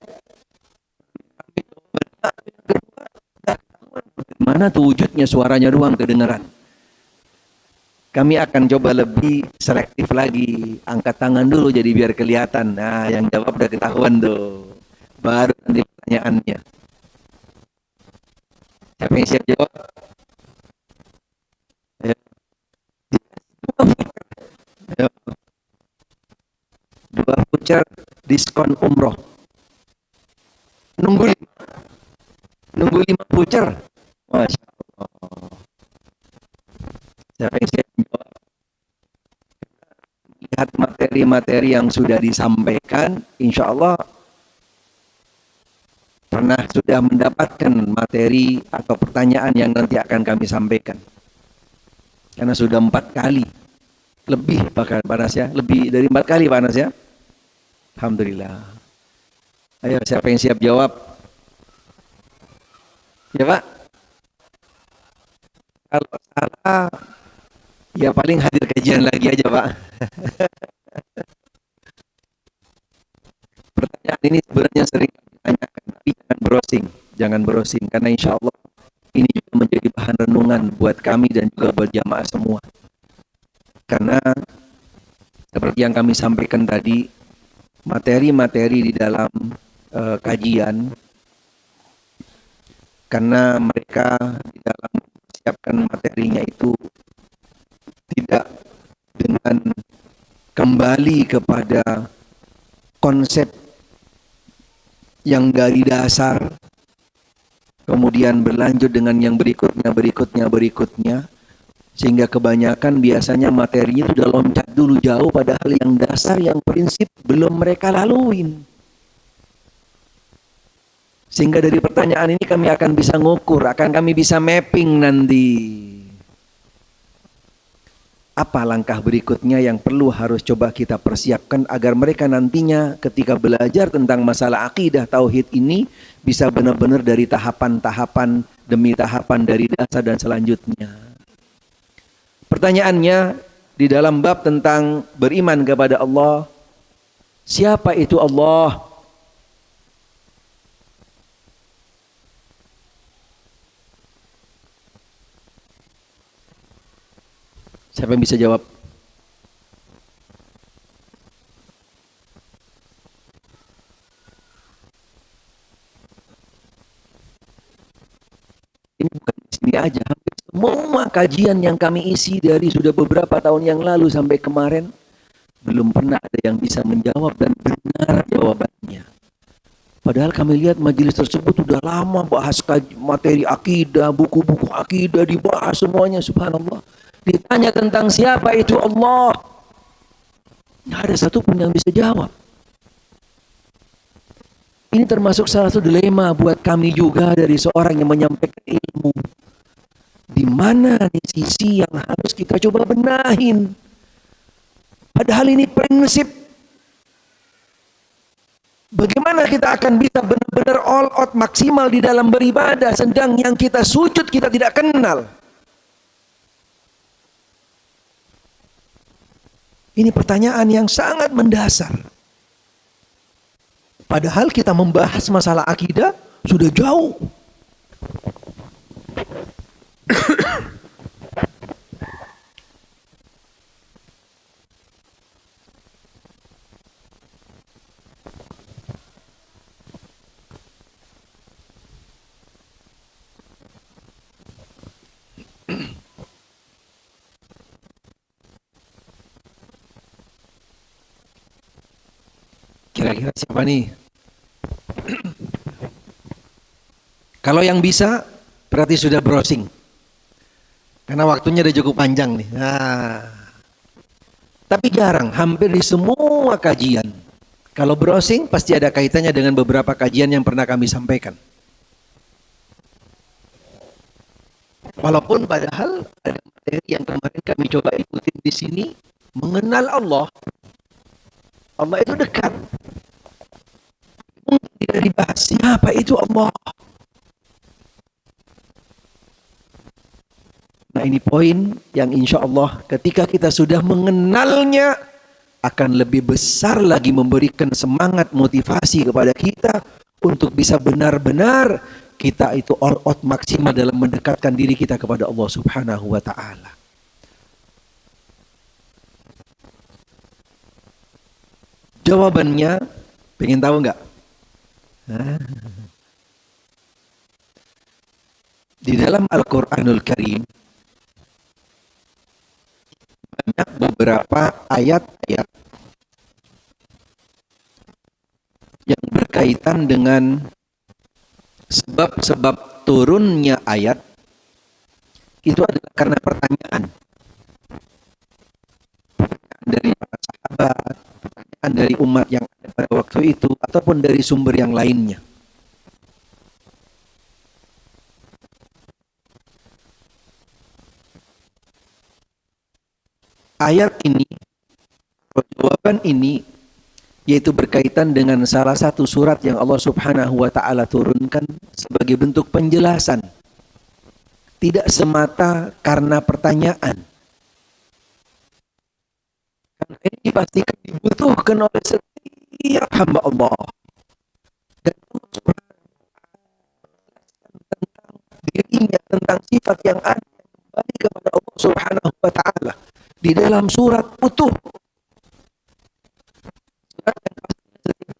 Mana tuh wujudnya, suaranya doang kedengaran. Kami akan coba lebih selektif lagi. Angkat tangan dulu jadi biar kelihatan. Nah, yang jawab udah ketahuan tuh. Baru nanti pertanyaannya. Siapa yang siap jawab? Ayo. Ayo. Dua diskon umroh. Nunggu lima voucher. Masya Allah. Siapa yang saya jawab? Lihat materi-materi yang sudah disampaikan, insya Allah sudah mendapatkan materi atau pertanyaan yang nanti akan kami sampaikan. Karena sudah 4 kali. Lebih bahkan Pak Nas ya. Lebih dari 4 kali Pak Nas ya. Alhamdulillah. Ayo siapa yang siap jawab? Ya Pak? Kalau salah, ya paling hadir kajian lagi aja Pak. Pertanyaan ini sebenarnya sering ditanyakan, tapi jangan browsing, karena insya Allah ini juga menjadi bahan renungan buat kami dan juga buat jamaah semua. Karena seperti yang kami sampaikan tadi, materi-materi di dalam kajian, karena mereka di dalam mempersiapkan materinya itu tidak dengan kembali kepada konsep yang dari dasar, kemudian berlanjut dengan yang berikutnya, sehingga kebanyakan biasanya materinya sudah loncat dulu jauh, padahal yang dasar, yang prinsip belum mereka laluin. Sehingga dari pertanyaan ini kami akan bisa ngukur, kami bisa mapping nanti. Apa langkah berikutnya yang harus coba kita persiapkan agar mereka nantinya ketika belajar tentang masalah akidah tauhid ini bisa benar-benar dari tahapan-tahapan demi tahapan dari dasar dan selanjutnya. Pertanyaannya di dalam bab tentang beriman kepada Allah, siapa itu Allah? Siapa yang bisa jawab? Ini bukan di sini aja, hampir semua kajian yang kami isi dari sudah beberapa tahun yang lalu sampai kemarin, belum pernah ada yang bisa menjawab dan benar jawabannya. Padahal kami lihat majelis tersebut sudah lama bahas materi akidah, buku-buku akidah dibahas semuanya, subhanallah. Ditanya tentang siapa itu Allah, tidak ada satupun yang bisa jawab. Ini termasuk salah satu dilema buat kami juga dari seorang yang menyampaikan ilmu. Di mana nih sisi yang harus kita coba benahin? Padahal ini prinsip. Bagaimana kita akan bisa benar-benar all out maksimal di dalam beribadah, sedang yang kita sujud kita tidak kenal. Ini pertanyaan yang sangat mendasar. Padahal kita membahas masalah akidah sudah jauh. Kira-kira siapa nih? Kalau yang bisa berarti sudah browsing. Karena waktunya udah cukup panjang nih. Nah, tapi jarang, hampir di semua kajian. Kalau browsing pasti ada kaitannya dengan beberapa kajian yang pernah kami sampaikan. Walaupun padahal ada materi yang kemarin kami coba ikutin di sini, mengenal Allah. Allah itu dekat. Mungkin tidak dibahas siapa itu Allah. Nah, ini poin yang insya Allah ketika kita sudah mengenalnya akan lebih besar lagi memberikan semangat motivasi kepada kita untuk bisa benar-benar kita itu all out maksimal dalam mendekatkan diri kita kepada Allah Subhanahu wa ta'ala. Jawabannya pengen tahu nggak? Di dalam Al-Quranul Karim banyak beberapa ayat-ayat yang berkaitan dengan sebab-sebab turunnya ayat itu adalah karena pertanyaan dari para sahabat, pertanyaan dari umat yang ada pada waktu itu, ataupun dari sumber yang lainnya. Ayat ini, atau jawaban ini, yaitu berkaitan dengan salah satu surat yang Allah Subhanahu wa Ta'ala turunkan sebagai bentuk penjelasan, tidak semata karena pertanyaan. Karena ini dipastikan dibutuhkan oleh setiap hamba Allah. Dan Allah Subhanahu tentang dirinya, tentang sifat yang ada kembali kepada Allah Subhanahu wa Ta'ala di dalam surat utuh. Surat yang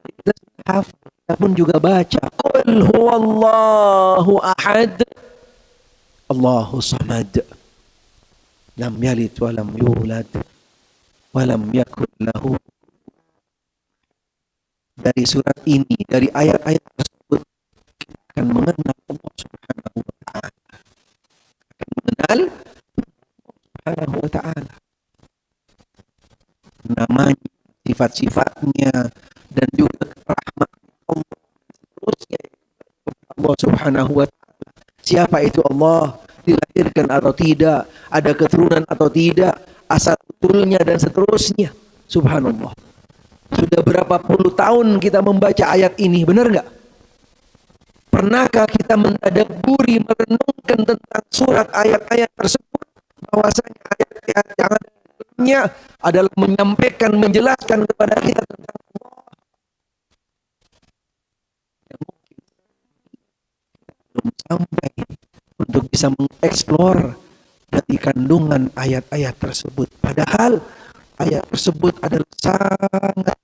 kita sudah hafal, kita pun juga baca. Qul huwallahu ahad, Allahu samad, lam yalid wa lam yulad wa lam yakun lahu. Dari surat ini, dari ayat-ayat tersebut, kita akan mengenal Allah Subhanahu wa Ta'ala. Akan mengenal Subhanahu wa Ta'ala, namanya, sifat-sifatnya, dan juga rahmatnya Allah, seterusnya Allah Subhanahu wa Ta'ala. Siapa itu Allah? Dilahirkan atau tidak? Ada keturunan atau tidak? Asal usulnya dan seterusnya. Subhanallah. Sudah berapa puluh tahun kita membaca ayat ini, benar nggak? Pernahkah kita mentadabburi, merenungkan tentang surat ayat-ayat tersebut? Bahwasanya ayat-ayat yang ada di dalamnya adalah menyampaikan, menjelaskan kepada kita tentang Allah. Yang mungkin belum sampai untuk bisa mengeksplor dari kandungan ayat-ayat tersebut. Padahal ayat tersebut adalah sangat,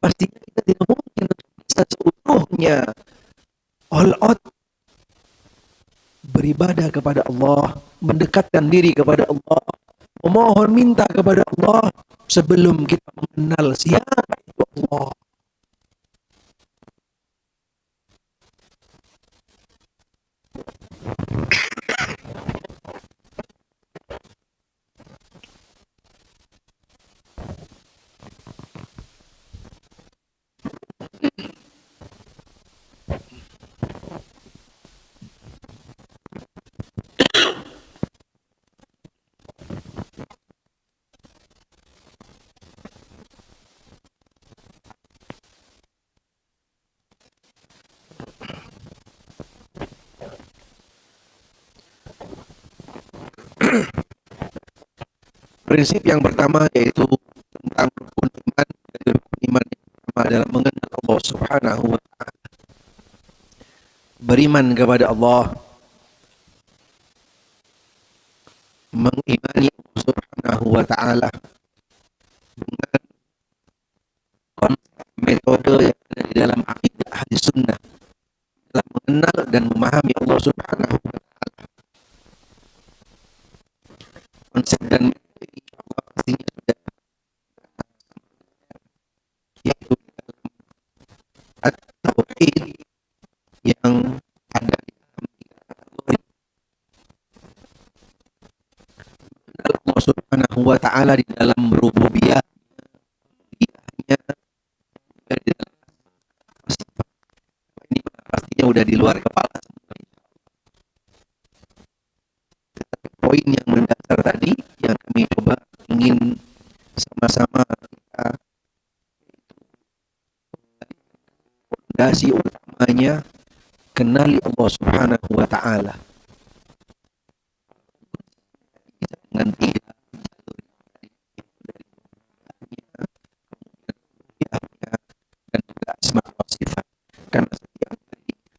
pastinya kita tidak mungkin untuk bisa seutuhnya all out beribadah kepada Allah, mendekatkan diri kepada Allah, memohon minta kepada Allah sebelum kita mengenal siapa itu Allah. Prinsip yang pertama yaitu tentang rukun iman. Dari rukun iman yang pertama adalah mengenal Allah Subhanahu wa Ta'ala. Beriman kepada Allah, mengimani Allah Subhanahu wa Ta'ala dengan konsep metode yang ada di dalam akidah ahli sunnah dalam mengenal dan memahami Allah Subhanahu wa Ta'ala. Konsep dan metode insyaAllah pastinya sudah, yaitu dalam at-tauhid yang ada di dalam tiga kategori. Mengenal Allah Subhanahu wa Ta'ala di dalam rububiyah, ilahiyahnya, dan di dalam sifat. Ini pastinya udah di luar kepala semua. Tetapi poin yang mendasar tadi yang kami coba ingin sama-sama kita, fondasi utamanya kenali Allah Subhanahu wa Ta'ala dengan tiga jalur dan juga asma wa sifat. Karena setiap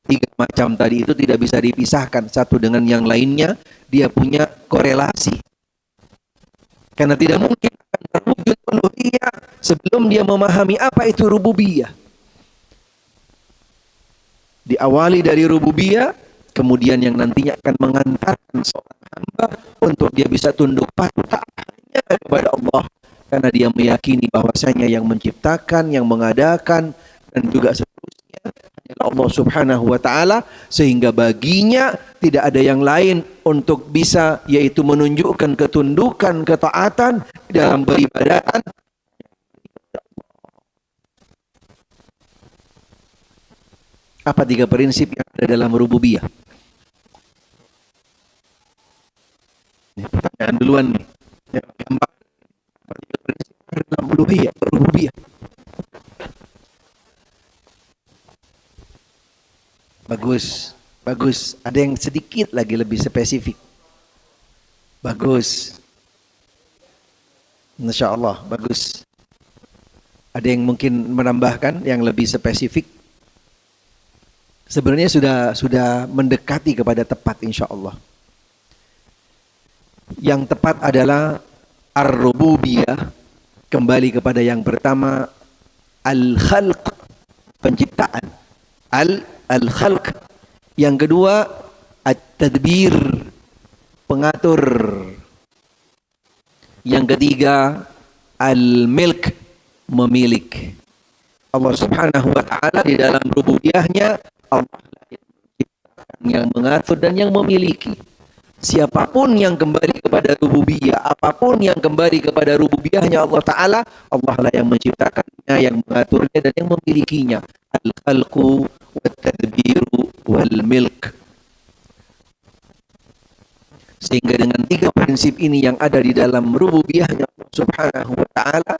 tiga macam tadi itu tidak bisa dipisahkan satu dengan yang lainnya, dia punya korelasi. Karena tidak mungkin akan terwujud uluhiyah sebelum dia memahami apa itu rububiyah. Diawali dari rububiyah, kemudian yang nantinya akan mengantarkan seorang hamba untuk dia bisa tunduk patuh tak hanya kepada Allah, karena dia meyakini bahwasanya yang menciptakan, yang mengadakan dan juga seterusnya adalah Allah Subhanahu wa taala, sehingga baginya tidak ada yang lain untuk bisa yaitu menunjukkan ketundukan, ketaatan dalam beribadatan. Apa 3 prinsip yang ada dalam rububiyah? Ini pertanyaan duluan nih. Yang keempat, apa 3 prinsip yang ada dalam rububiyah? Bagus, bagus. Ada yang sedikit lagi lebih spesifik. Bagus. Masya Allah, bagus. Ada yang mungkin menambahkan yang lebih spesifik? Sebenarnya sudah mendekati kepada tepat insya Allah. Yang tepat adalah ar-rububiyah, kembali kepada yang pertama, al-khalq, penciptaan. Al-khalq. Yang kedua, at-tadbir, pengatur. Yang ketiga, al-milk, memilik. Allah Subhanahu wa taala di dalam rububiyahnya, Allah yang menciptakan, yang mengatur dan yang memiliki. Siapapun yang kembali kepada rububiyah, apapun yang kembali kepada rububiyahnya Allah taala, Allah lah yang menciptakannya, yang mengaturnya dan yang memilikinya. Al-khalqu wat-tadbiru wal-milk. Sehingga dengan 3 prinsip ini yang ada di dalam rububiyahnya Allah Subhanahu wa taala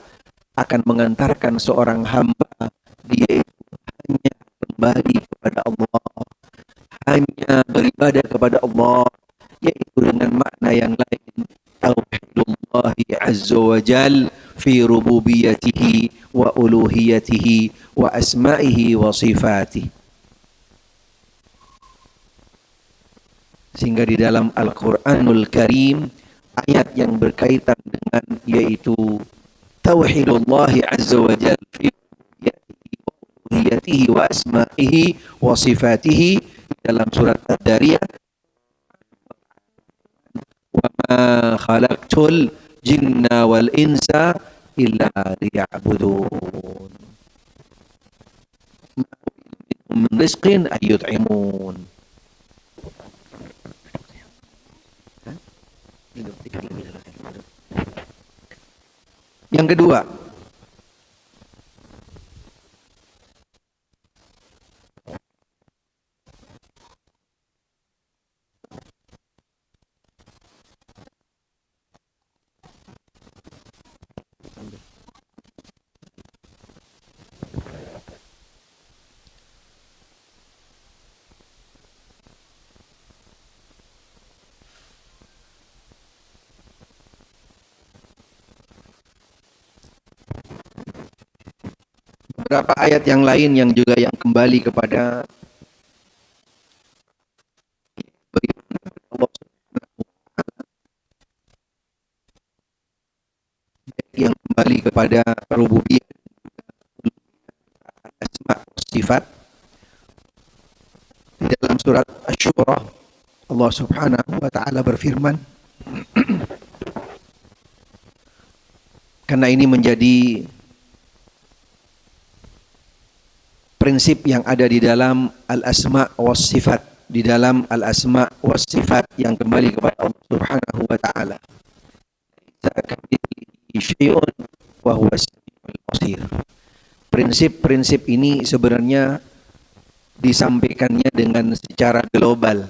akan mengantarkan seorang hamba dia itu hanya kembali kepada Allah, hanya beribadah kepada Allah, yaitu dengan makna yang lain, tauhidullahi azza wa jal fi rububiyatihi wa uluhiyatihi wa asma'ihi wa sifatihi. Sehingga di dalam Al-Quranul Karim ayat yang berkaitan dengan yaitu tauhidullahi azza wa jal fi rububiyatihi wa asma'ihi wa sifatihi dalam surat Ad-Dariyah, wa ma khalaqtul jinna wal insa illa liya'budun min rizqin ayyut'imun. Yang kedua, beberapa ayat yang lain yang juga yang kembali kepada Allah yang kembali kepada rububiyah, asma sifat. Di dalam surat Asy-Syura Allah Subhanahu wa taala berfirman, karena ini menjadi prinsip yang ada di dalam al-asma was sifat, di dalam al-asma was sifat yang kembali kepada Allah Subhanahu wa taala. Prinsip-prinsip ini sebenarnya disampaikannya dengan secara global,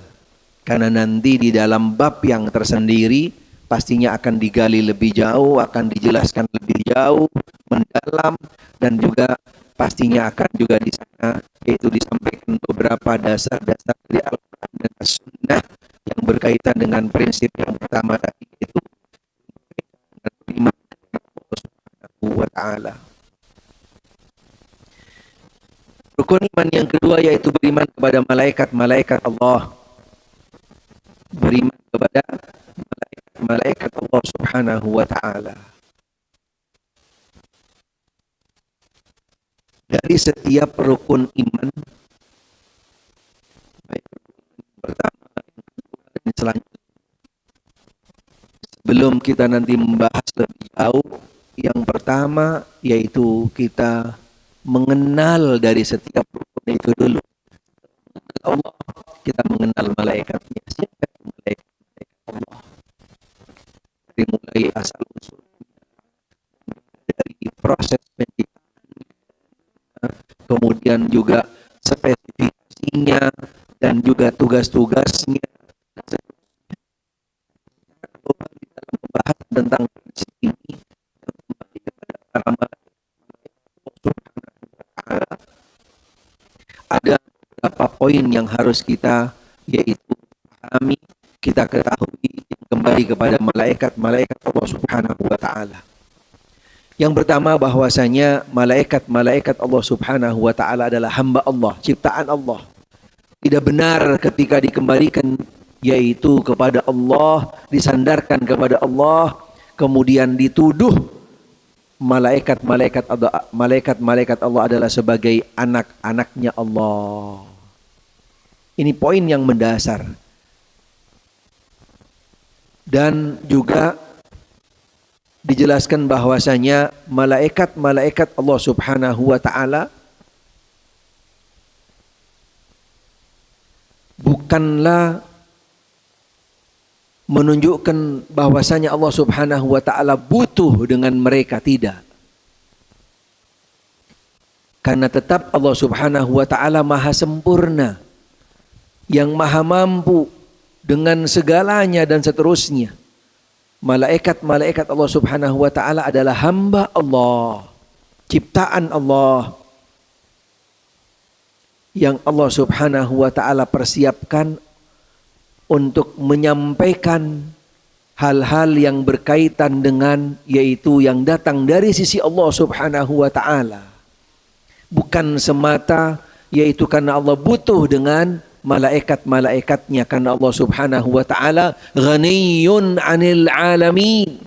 karena nanti di dalam bab yang tersendiri pastinya akan digali lebih jauh, akan dijelaskan lebih jauh, mendalam, dan juga pastinya akan juga di sana yaitu disampaikan beberapa dasar-dasar dari Al-Quran dan As-Sunnah yang berkaitan dengan prinsip yang pertama tadi, yaitu beriman kepada Allah Subhanahu wa taala. Rukun iman yang kedua yaitu beriman kepada malaikat-malaikat Allah. Beriman kepada malaikat-malaikat Allah Subhanahu wa taala. Dari setiap rukun iman, baik pertama, yang kedua, dan selanjutnya, sebelum kita nanti membahas lebih jauh yang pertama yaitu kita mengenal dari setiap rukun itu dulu. Allah, kita mengenal malaikatnya. Siapa malaikat Allah? Dari mulai asal usul, dari proses penciptaan, kemudian juga spesifikasinya dan juga tugas-tugasnya. Dalam membahas tentang prinsip ini, kembali kepada para ada beberapa poin yang harus kita yaitu pahami, kita ketahui kembali kepada malaikat-malaikat Allah Subhanahu wa taala. Yang pertama bahwasanya malaikat-malaikat Allah Subhanahu wa taala adalah hamba Allah, ciptaan Allah. Tidak benar ketika dikembalikan yaitu kepada Allah, disandarkan kepada Allah, kemudian dituduh malaikat-malaikat Allah adalah sebagai anak-anaknya Allah. Ini poin yang mendasar. Dan juga dijelaskan bahwasanya malaikat-malaikat Allah Subhanahu wa taala bukanlah menunjukkan bahwasanya Allah Subhanahu wa taala butuh dengan mereka, tidak. Karena tetap Allah Subhanahu wa taala maha sempurna, yang maha mampu dengan segalanya dan seterusnya. Malaikat-malaikat Allah Subhanahu wa taala adalah hamba Allah, ciptaan Allah yang Allah Subhanahu wa taala persiapkan untuk menyampaikan hal-hal yang berkaitan dengan yaitu yang datang dari sisi Allah Subhanahu wa taala. Bukan semata yaitu karena Allah butuh dengan malaikat-malaikatnya, karena Allah Subhanahu wa taala ghaniyun 'anil 'alamin.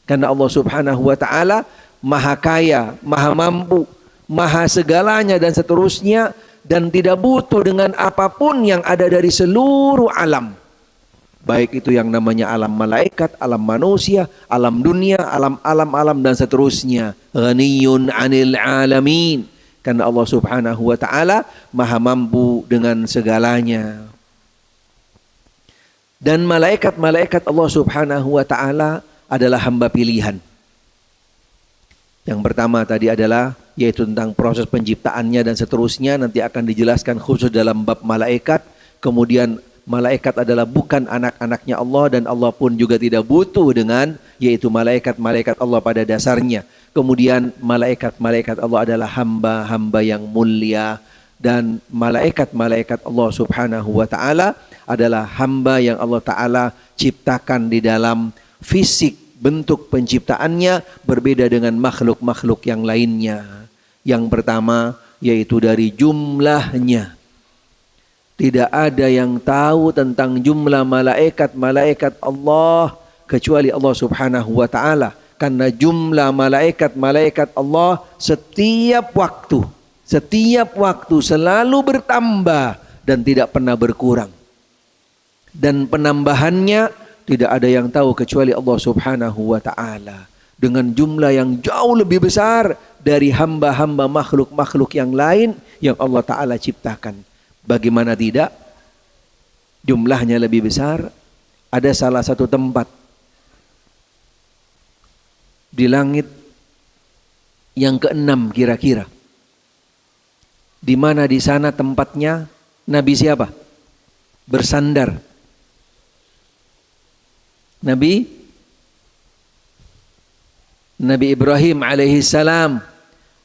Karena Allah Subhanahu wa taala maha kaya, maha mampu, maha segalanya dan seterusnya, dan tidak butuh dengan apapun yang ada dari seluruh alam. Baik itu yang namanya alam malaikat, alam manusia, alam dunia, alam dan seterusnya. Ghaniyun 'anil 'alamin. Karena Allah Subhanahu wa taala maha mampu dengan segalanya. Dan malaikat-malaikat Allah Subhanahu wa taala adalah hamba pilihan. Yang pertama tadi adalah yaitu tentang proses penciptaannya dan seterusnya, nanti akan dijelaskan khusus dalam bab malaikat. Kemudian malaikat adalah bukan anak-anaknya Allah, dan Allah pun juga tidak butuh dengan yaitu malaikat-malaikat Allah pada dasarnya. Kemudian malaikat-malaikat Allah adalah hamba-hamba yang mulia, dan malaikat-malaikat Allah Subhanahu wa taala adalah hamba yang Allah taala ciptakan di dalam fisik, bentuk penciptaannya berbeda dengan makhluk-makhluk yang lainnya. Yang pertama yaitu dari jumlahnya. Tidak ada yang tahu tentang jumlah malaikat-malaikat Allah kecuali Allah Subhanahu wa taala. Karena jumlah malaikat-malaikat Allah setiap waktu selalu bertambah dan tidak pernah berkurang. Dan penambahannya tidak ada yang tahu kecuali Allah Subhanahu wa taala. Dengan jumlah yang jauh lebih besar dari hamba-hamba makhluk-makhluk yang lain yang Allah taala ciptakan. Bagaimana tidak? Jumlahnya lebih besar. Ada salah satu tempat di langit yang keenam kira-kira, di mana di sana tempatnya Nabi siapa? Bersandar. Nabi Ibrahim alaihissalam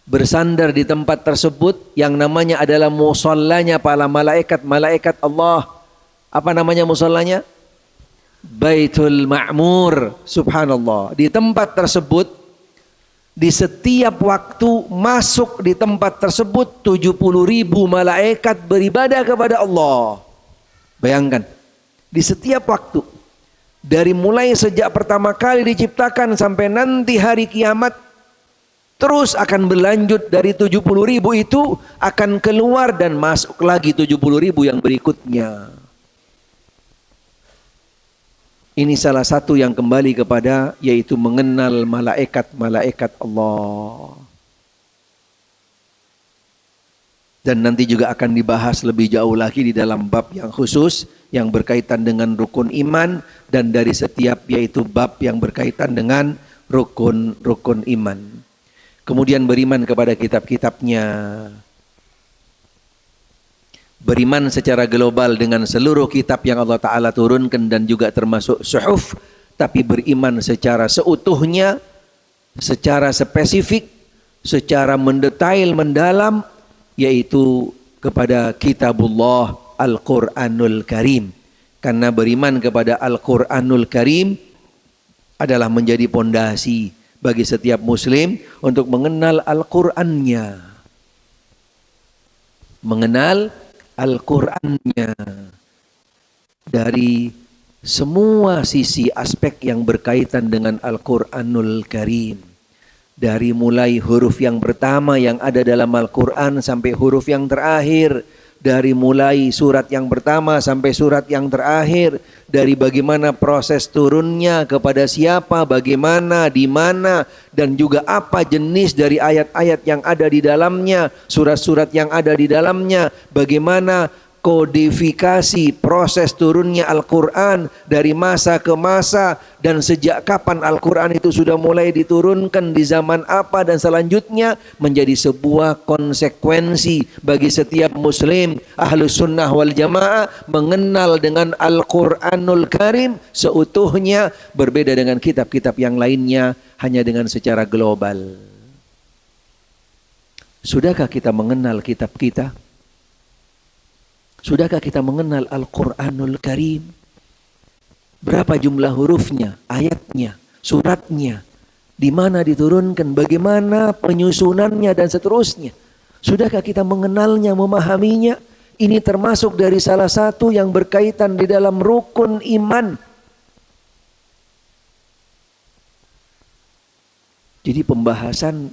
bersandar di tempat tersebut yang namanya adalah musallanya para malaikat-malaikat Allah. Apa namanya musallanya? Baitul Ma'mur. Subhanallah. Di tempat tersebut, di setiap waktu masuk di tempat tersebut 70.000 malaikat beribadah kepada Allah. Bayangkan, di setiap waktu, dari mulai sejak pertama kali diciptakan sampai nanti hari kiamat, terus akan berlanjut. Dari 70.000 itu akan keluar dan masuk lagi 70.000 yang berikutnya. Ini salah satu yang kembali kepada yaitu mengenal malaikat-malaikat Allah. Dan nanti juga akan dibahas lebih jauh lagi di dalam bab yang khusus yang berkaitan dengan rukun iman, dan dari setiap yaitu bab yang berkaitan dengan rukun iman. Kemudian beriman kepada kitab-kitabnya. Beriman secara global dengan seluruh kitab yang Allah Ta'ala turunkan dan juga termasuk suhuf. Tapi beriman secara seutuhnya, secara spesifik, secara mendetail, mendalam, yaitu kepada kitabullah Al-Quranul Karim. Karena beriman kepada Al-Quranul Karim adalah menjadi pondasi bagi setiap muslim untuk mengenal Al-Qurannya. Mengenal Al-Qurannya dari semua sisi aspek yang berkaitan dengan Al-Quranul Karim. Dari mulai huruf yang pertama yang ada dalam Al-Quran sampai huruf yang terakhir. Dari mulai surat yang pertama sampai surat yang terakhir. Dari bagaimana proses turunnya, kepada siapa, bagaimana, di mana, dan juga apa jenis dari ayat-ayat yang ada di dalamnya, surat-surat yang ada di dalamnya, bagaimana kodifikasi proses turunnya Al-Quran dari masa ke masa, dan sejak kapan Al-Quran itu sudah mulai diturunkan, di zaman apa, dan selanjutnya menjadi sebuah konsekuensi bagi setiap muslim Ahlus Sunnah wal Jamaah mengenal dengan Al-Quranul Karim seutuhnya, berbeda dengan kitab-kitab yang lainnya hanya dengan secara global. Sudahkah kita mengenal kitab kita? Sudahkah kita mengenal Al-Quranul Karim? Berapa jumlah hurufnya, ayatnya, suratnya, di mana diturunkan, bagaimana penyusunannya, dan seterusnya. Sudahkah kita mengenalnya, memahaminya? Ini termasuk dari salah satu yang berkaitan di dalam rukun iman. Jadi pembahasan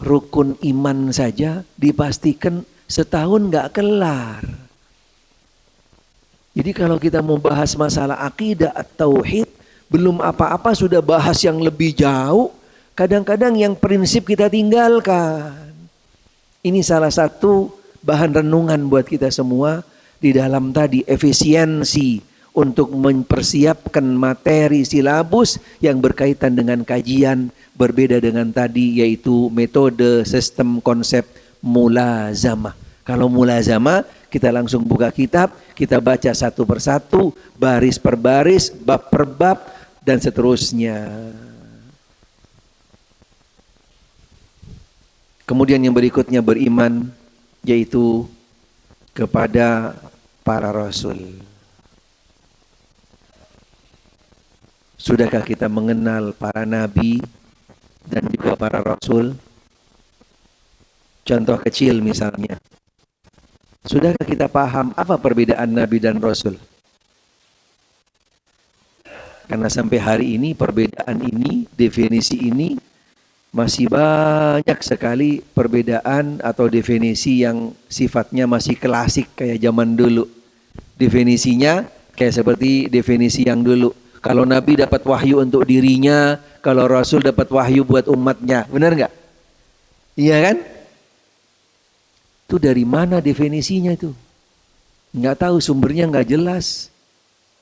rukun iman saja dipastikan setahun nggak kelar. Jadi kalau kita mau bahas masalah akidah atau tauhid, belum apa-apa sudah bahas yang lebih jauh. Kadang-kadang yang prinsip kita tinggalkan. Ini salah satu bahan renungan buat kita semua di dalam tadi efisiensi untuk mempersiapkan materi silabus yang berkaitan dengan kajian, berbeda dengan tadi yaitu metode, sistem, konsep mulazamah. Kalau mulazamah kita langsung buka kitab, kita baca satu persatu, baris per baris, bab per bab, dan seterusnya. Kemudian yang berikutnya beriman yaitu kepada para rasul. Sudahkah kita mengenal para nabi dan juga para rasul? Contoh kecil misalnya. Sudahkah kita paham apa perbedaan nabi dan rasul? Karena sampai hari ini perbedaan ini, definisi ini masih banyak sekali perbedaan atau definisi yang sifatnya masih klasik kayak zaman dulu. Definisinya kayak seperti definisi yang dulu. Kalau nabi dapat wahyu untuk dirinya, kalau rasul dapat wahyu buat umatnya. Benar nggak? Iya kan? Itu dari mana definisinya itu? Nggak tahu, sumbernya nggak jelas.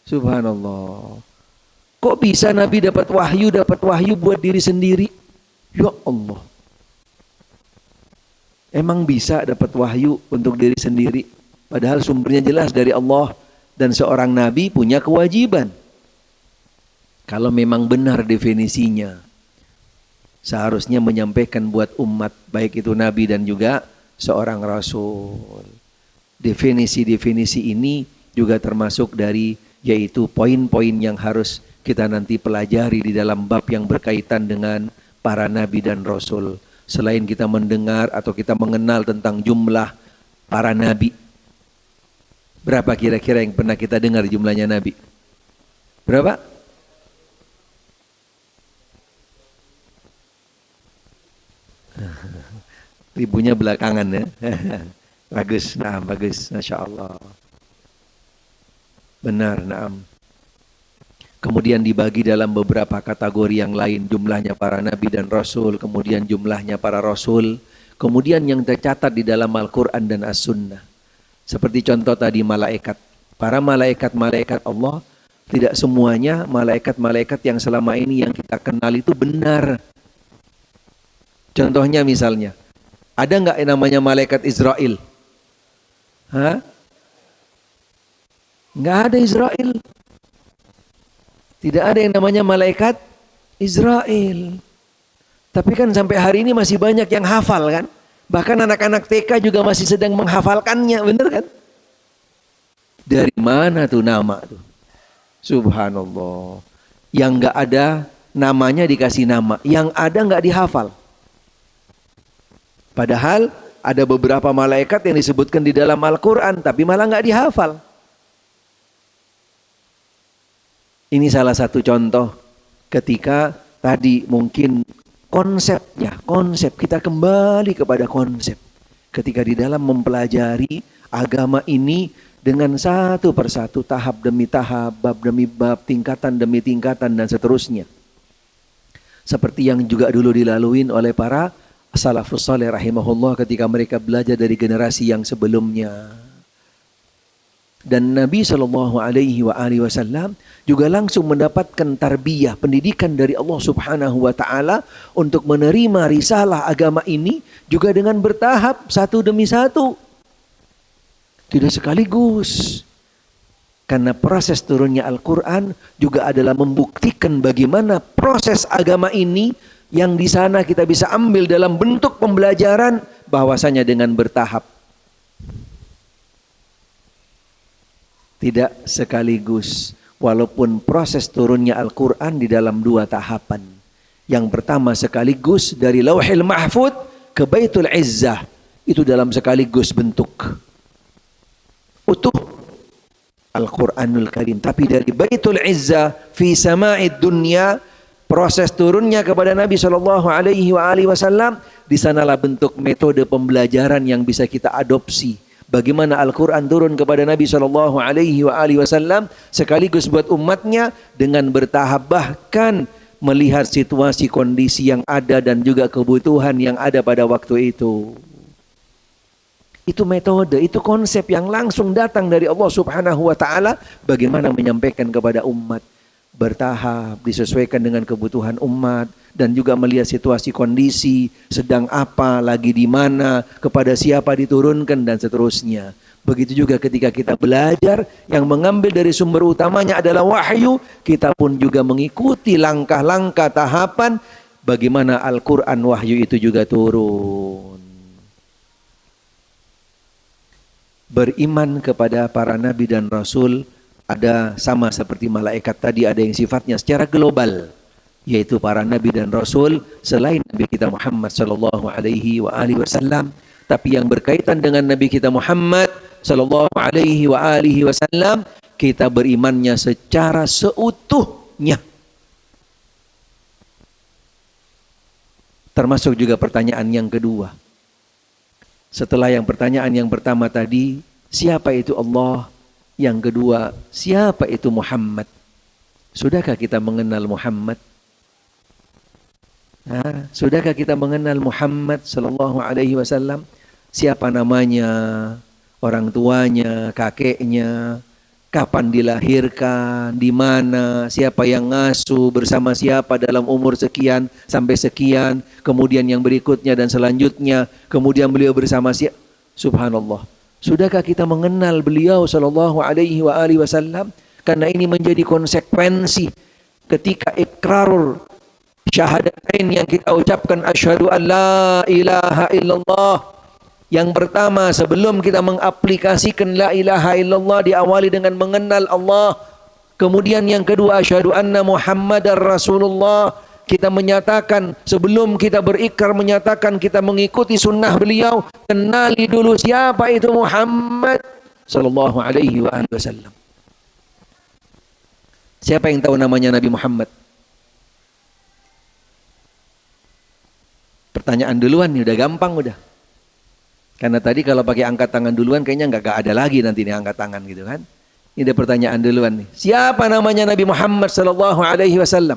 Subhanallah. Kok bisa nabi dapat wahyu buat diri sendiri? Ya Allah. Emang bisa dapat wahyu untuk diri sendiri? Padahal sumbernya jelas dari Allah, dan seorang nabi punya kewajiban. Kalau memang benar definisinya, seharusnya menyampaikan buat umat, baik itu nabi dan juga seorang rasul. Definisi-definisi ini juga termasuk dari yaitu poin-poin yang harus kita nanti pelajari di dalam bab yang berkaitan dengan para nabi dan rasul. Selain kita mendengar atau kita mengenal tentang jumlah para nabi, berapa kira-kira yang pernah kita dengar jumlahnya nabi? Berapa? Ribunya belakangan ya. Bagus, nah bagus, Masya Allah. Benar, naam. kemudian dibagi dalam beberapa kategori yang lain, jumlahnya para nabi dan rasul, kemudian jumlahnya para rasul, kemudian yang tercatat di dalam Al-Quran dan As-Sunnah. Seperti contoh tadi malaikat. Para malaikat-malaikat Allah, tidak semuanya malaikat-malaikat yang selama ini yang kita kenal itu benar. Contohnya misalnya, ada nggak yang namanya malaikat Israel? Hah? Nggak ada Israel. Tidak ada yang namanya malaikat Israel. Tapi kan sampai hari ini masih banyak yang hafal kan? Bahkan anak-anak TK juga masih sedang menghafalkannya, benar kan? Dari mana tuh nama tuh? Subhanallah. Yang nggak ada namanya dikasih nama, yang ada nggak dihafal. Padahal ada beberapa malaikat yang disebutkan di dalam Al-Quran, tapi malah nggak dihafal. Ini salah satu contoh ketika tadi mungkin konsep kita kembali kepada konsep. Ketika di dalam mempelajari agama ini dengan satu persatu, tahap demi tahap, bab demi bab, tingkatan demi tingkatan dan seterusnya. Seperti yang juga dulu dilalui oleh para salafus saleh rahimahullah ketika mereka belajar dari generasi yang sebelumnya. Dan Nabi SAW juga langsung mendapatkan tarbiyah, pendidikan dari Allah Subhanahu wa Ta'ala untuk menerima risalah agama ini juga dengan bertahap satu demi satu. Tidak sekaligus. Karena proses turunnya Al-Quran juga adalah membuktikan bagaimana proses agama ini yang di sana kita bisa ambil dalam bentuk pembelajaran bahwasanya dengan bertahap. Tidak sekaligus, walaupun proses turunnya Al-Quran di dalam dua tahapan. Yang pertama sekaligus dari Lauhil Mahfud ke Baitul Izzah, itu dalam sekaligus bentuk utuh Al-Quranul Karim. Tapi dari Baitul Izzah fi sama'id dunya, proses turunnya kepada Nabi SAW, di sanalah bentuk metode pembelajaran yang bisa kita adopsi. Bagaimana Al-Quran turun kepada Nabi SAW sekaligus buat umatnya dengan bertahap, bahkan melihat situasi kondisi yang ada dan juga kebutuhan yang ada pada waktu itu. Itu metode, itu konsep yang langsung datang dari Allah Subhanahu wa Ta'ala bagaimana menyampaikan kepada umat. Bertahap, disesuaikan dengan kebutuhan umat, dan juga melihat situasi kondisi, sedang apa, lagi di mana, kepada siapa diturunkan, dan seterusnya. Begitu juga ketika kita belajar, yang mengambil dari sumber utamanya adalah wahyu, kita pun juga mengikuti langkah-langkah tahapan, bagaimana Al-Quran wahyu itu juga turun. Beriman kepada para nabi dan rasul, ada sama seperti malaikat tadi, ada yang sifatnya secara global, yaitu para nabi dan rasul selain Nabi kita Muhammad sallallahu alaihi wasallam. Tapi yang berkaitan dengan Nabi kita Muhammad sallallahu alaihi wasallam, kita berimannya secara seutuhnya. Termasuk juga pertanyaan yang kedua. Setelah yang pertanyaan yang pertama tadi, siapa itu Allah? Yang kedua, siapa itu Muhammad? Sudahkah kita mengenal Muhammad? Sudahkah kita mengenal Muhammad sallallahu alaihi wasallam? Siapa namanya, orang tuanya, kakeknya, kapan dilahirkan, di mana, siapa yang ngasuh, bersama siapa dalam umur sekian sampai sekian, kemudian yang berikutnya dan selanjutnya, kemudian beliau bersama siapa? Subhanallah. Sudahkah kita mengenal beliau sallallahu alaihi wasallam? Karena ini menjadi konsekuensi ketika ikrarul syahadatain yang kita ucapkan, asyhadu an la ilaha illallah. Yang pertama, sebelum kita mengaplikasikan la ilaha illallah, diawali dengan mengenal Allah. Kemudian yang kedua, asyhadu anna Muhammadar Rasulullah. Kita menyatakan, sebelum kita berikrar menyatakan kita mengikuti sunnah beliau, kenali dulu siapa itu Muhammad sallallahu alaihi wasallam. Siapa yang tahu namanya Nabi Muhammad? Pertanyaan duluan nih, udah gampang udah. Karena tadi kalau pakai angkat tangan duluan kayaknya nggak ada lagi nanti nih angkat tangan gitu kan. Ini ada pertanyaan duluan nih. Siapa namanya Nabi Muhammad sallallahu alaihi wasallam?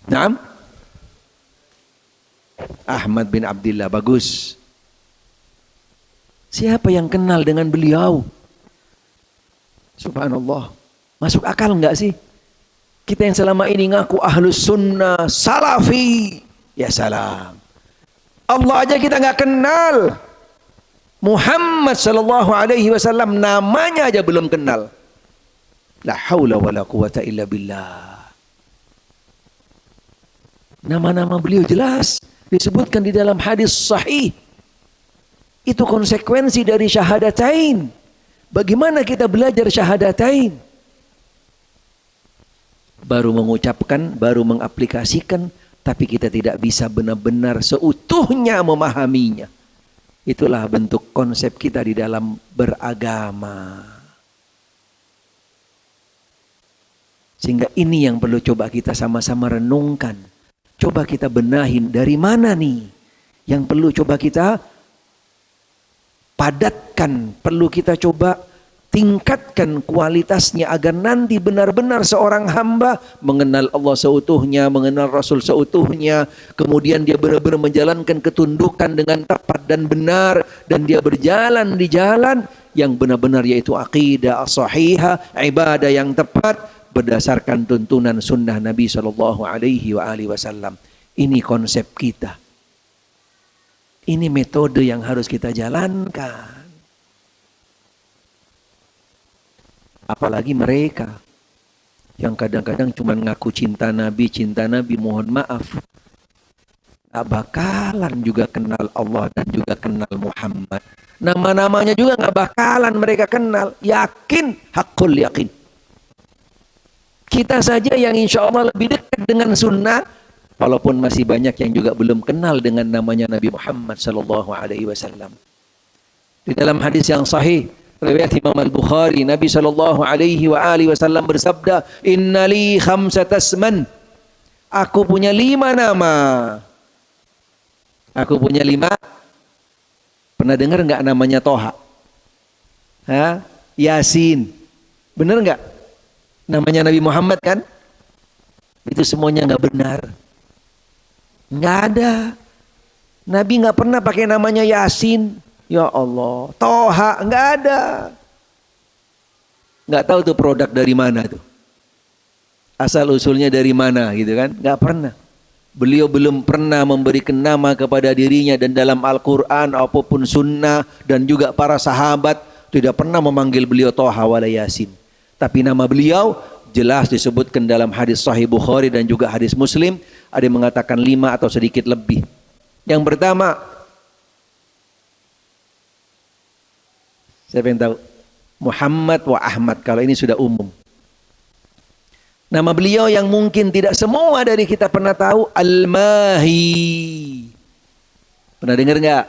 Naam? Ahmad bin Abdullah. Bagus. Siapa yang kenal dengan beliau? Subhanallah. Masuk akal enggak sih? Kita yang selama ini ngaku ahlus sunnah, salafi. Ya salam. Allah aja kita nggak kenal. Muhammad sallallahu alaihi wasallam namanya aja belum kenal. La haula wala quwata illa billah. Nama-nama beliau jelas disebutkan di dalam hadis sahih. Itu konsekuensi dari syahadatain. Bagaimana kita belajar syahadatain? Baru mengucapkan, baru mengaplikasikan, tapi kita tidak bisa benar-benar seutuhnya memahaminya. Itulah bentuk konsep kita di dalam beragama. Sehingga ini yang perlu coba kita sama-sama renungkan. Coba kita benahin dari mana nih yang perlu coba kita padatkan, perlu kita coba tingkatkan kualitasnya agar nanti benar-benar seorang hamba mengenal Allah seutuhnya, mengenal Rasul seutuhnya, kemudian dia benar-benar menjalankan ketundukan dengan tepat dan benar, dan dia berjalan di jalan yang benar-benar yaitu aqidah as-sahihah, ibadah yang tepat berdasarkan tuntunan sunnah Nabi sallallahu alaihi wasallam. Ini konsep kita. Ini metode yang harus kita jalankan. Apalagi mereka yang kadang-kadang cuma ngaku cinta Nabi, mohon maaf. Gak bakalan juga kenal Allah dan juga kenal Muhammad. Nama-namanya juga gak bakalan mereka kenal. Yakin, hakul yakin. Kita saja yang insya Allah lebih dekat dengan sunnah, walaupun masih banyak yang juga belum kenal dengan namanya Nabi Muhammad sallallahu alaihi wasallam. Di dalam hadis yang sahih riwayat Imam Al-Bukhari, Nabi sallallahu alaihi wasallam bersabda, "Innali khamsatasman." Aku punya 5 nama. Aku punya 5. Pernah dengar enggak namanya Toha? Yasin. Benar enggak? Namanya Nabi Muhammad kan? Itu semuanya enggak benar. Enggak ada. Nabi enggak pernah pakai namanya Yasin. Ya Allah, Toha enggak ada. Enggak tahu tuh produk dari mana tuh. Asal usulnya dari mana gitu kan? Enggak pernah. Beliau belum pernah memberikan nama kepada dirinya, dan dalam Al-Quran apapun sunnah dan juga para sahabat tidak pernah memanggil beliau Toha wala Yasin. Tapi nama beliau jelas disebutkan dalam hadis Sahih Bukhari dan juga hadis Muslim. Ada yang mengatakan 5 atau sedikit lebih. Yang pertama, siapa yang tahu? Muhammad wa Ahmad. Kalau ini sudah umum. Nama beliau yang mungkin tidak semua dari kita pernah tahu, Al-Mahi. Pernah dengar enggak?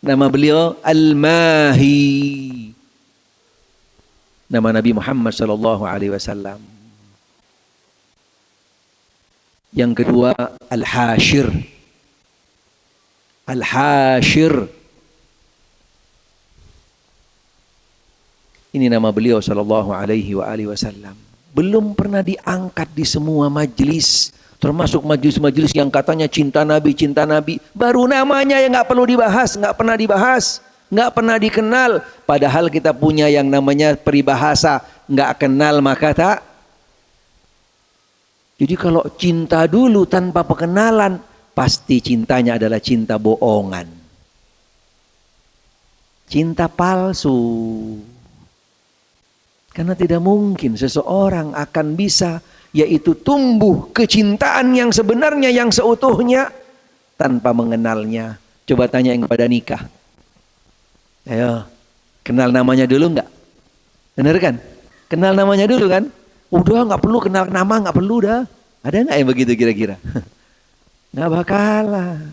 Nama beliau Al-Mahi. Nama Nabi Muhammad sallallahu alaihi wasallam. Yang kedua, Al-Hashir. Al-Hashir. Ini nama beliau sallallahu alaihi wasallam. Belum pernah diangkat di semua majlis, termasuk majlis-majlis yang katanya cinta Nabi. Baru namanya yang nggak perlu dibahas, nggak pernah dibahas, nggak pernah dikenal. Padahal kita punya yang namanya peribahasa, nggak kenal maka tak. Jadi kalau cinta dulu tanpa perkenalan, pasti cintanya adalah cinta bohongan, cinta palsu. Karena tidak mungkin seseorang akan bisa yaitu tumbuh kecintaan yang sebenarnya, yang seutuhnya tanpa mengenalnya. Coba tanya yang pada nikah. Ayo, kenal namanya dulu enggak? Benar kan? Kenal namanya dulu kan? Udah nggak perlu kenal nama, nggak perlu dah. Ada nggak yang begitu kira-kira? Nggak bakalan.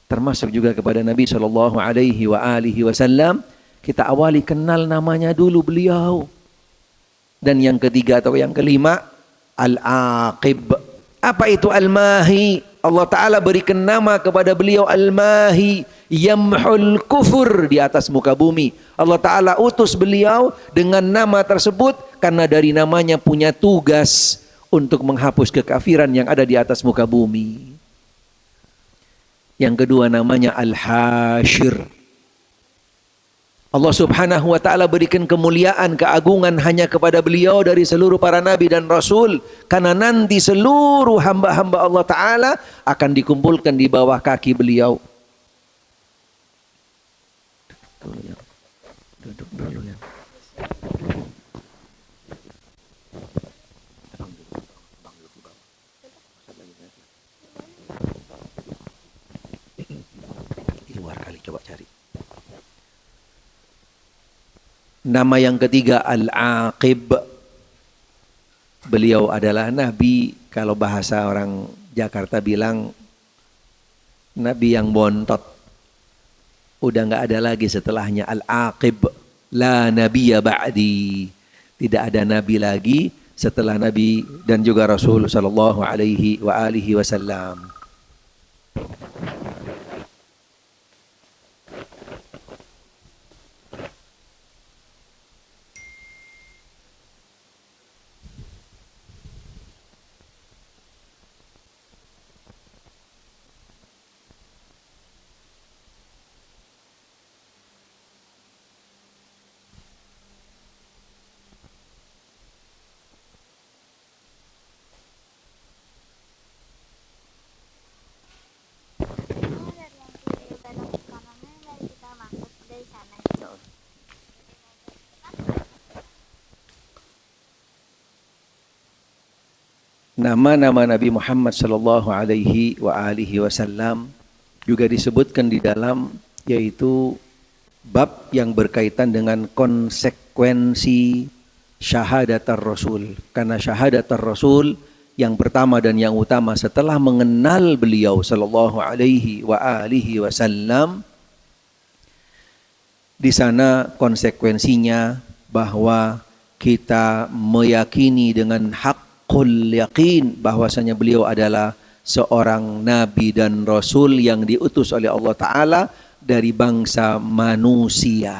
Termasuk juga kepada Nabi Shallallahu Alaihi Wasallam. Kita awali kenal namanya dulu beliau. Dan yang ketiga atau yang kelima, Al-Aqib. Apa itu Al-Mahi? Allah Ta'ala berikan nama kepada beliau Al-Mahi, yamhul kufur, di atas muka bumi. Allah Ta'ala utus beliau dengan nama tersebut karena dari namanya punya tugas untuk menghapus kekafiran yang ada di atas muka bumi. Yang kedua namanya Al-Hashir. Allah Subhanahu wa Ta'ala berikan kemuliaan, keagungan hanya kepada beliau dari seluruh para nabi dan rasul, karena nanti seluruh hamba-hamba Allah Ta'ala akan dikumpulkan di bawah kaki beliau. Duduk dulu ya. Di luar kali, coba cari. Nama yang ketiga Al-Aqib. Beliau adalah nabi, kalau bahasa orang Jakarta bilang nabi yang bontot. Udah nggak ada lagi setelahnya. Al-Aqib, la nabiyya ba'di. Tidak ada nabi lagi setelah nabi dan juga Rasul sallallahu alaihi wa alihi wasallam. Nama-nama Nabi Muhammad sallallahu alaihi wa alihi wasallam juga disebutkan di dalam, yaitu bab yang berkaitan dengan konsekuensi syahadat ar-Rasul. Karena syahadat ar-Rasul yang pertama dan yang utama setelah mengenal beliau sallallahu alaihi wa alihi wasallam, di sana konsekuensinya bahwa kita meyakini dengan hak yakin bahwasanya beliau adalah seorang nabi dan rasul yang diutus oleh Allah Ta'ala dari bangsa manusia.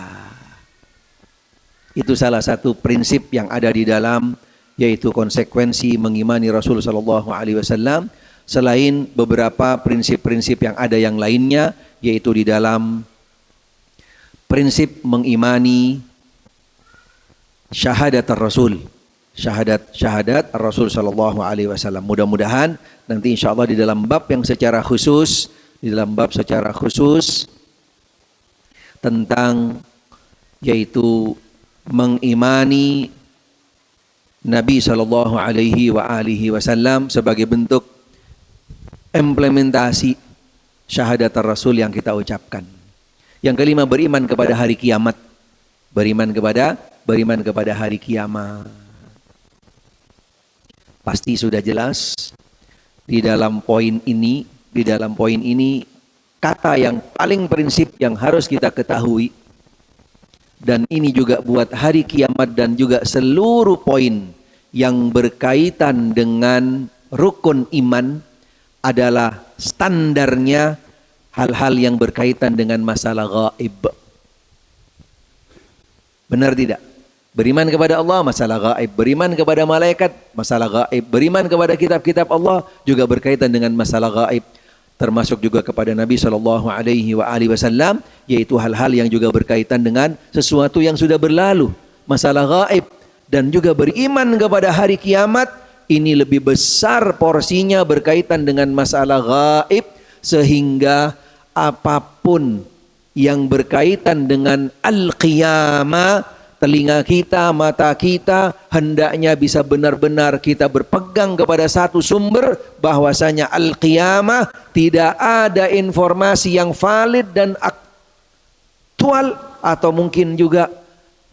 Itu salah satu prinsip yang ada di dalam, yaitu konsekuensi mengimani Rasul sallallahu alaihi wasallam, selain beberapa prinsip-prinsip yang ada yang lainnya, yaitu di dalam prinsip mengimani syahadat ar-Rasul. Syahadat Rasul sallallahu alaihi wasallam. Mudah-mudahan nanti insyaallah di dalam bab secara khusus tentang yaitu mengimani Nabi sallallahu alaihi wa alihi wasallam sebagai bentuk implementasi syahadat Rasul yang kita ucapkan. Yang kelima, beriman kepada hari kiamat. Beriman kepada hari kiamat. Pasti sudah jelas di dalam poin ini kata yang paling prinsip yang harus kita ketahui, dan ini juga buat hari kiamat dan juga seluruh poin yang berkaitan dengan rukun iman adalah standarnya hal-hal yang berkaitan dengan masalah gaib. Benar tidak? Beriman kepada Allah, masalah gaib. Beriman kepada malaikat, masalah gaib. Beriman kepada kitab-kitab Allah, juga berkaitan dengan masalah gaib. Termasuk juga kepada Nabi sallallahu alaihi wasallam, yaitu hal-hal yang juga berkaitan dengan sesuatu yang sudah berlalu, masalah gaib. Dan juga beriman kepada hari kiamat, ini lebih besar porsinya berkaitan dengan masalah gaib, sehingga apapun yang berkaitan dengan al-qiyamah, telinga kita, mata kita hendaknya bisa benar-benar kita berpegang kepada satu sumber, bahwasanya al-qiyamah tidak ada informasi yang valid dan aktual atau mungkin juga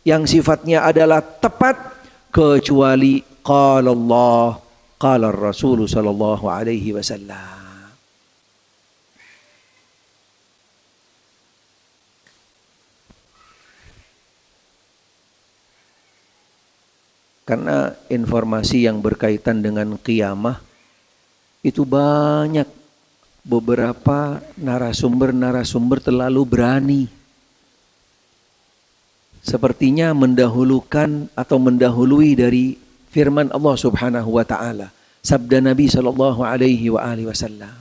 yang sifatnya adalah tepat kecuali qala Allah, qala Rasul sallallahu alaihi wasallam. Karena informasi yang berkaitan dengan qiyamah itu banyak beberapa narasumber terlalu berani. Sepertinya mendahulukan atau mendahului dari firman Allah Subhanahu wa taala, sabda Nabi sallallahu alaihi wasallam.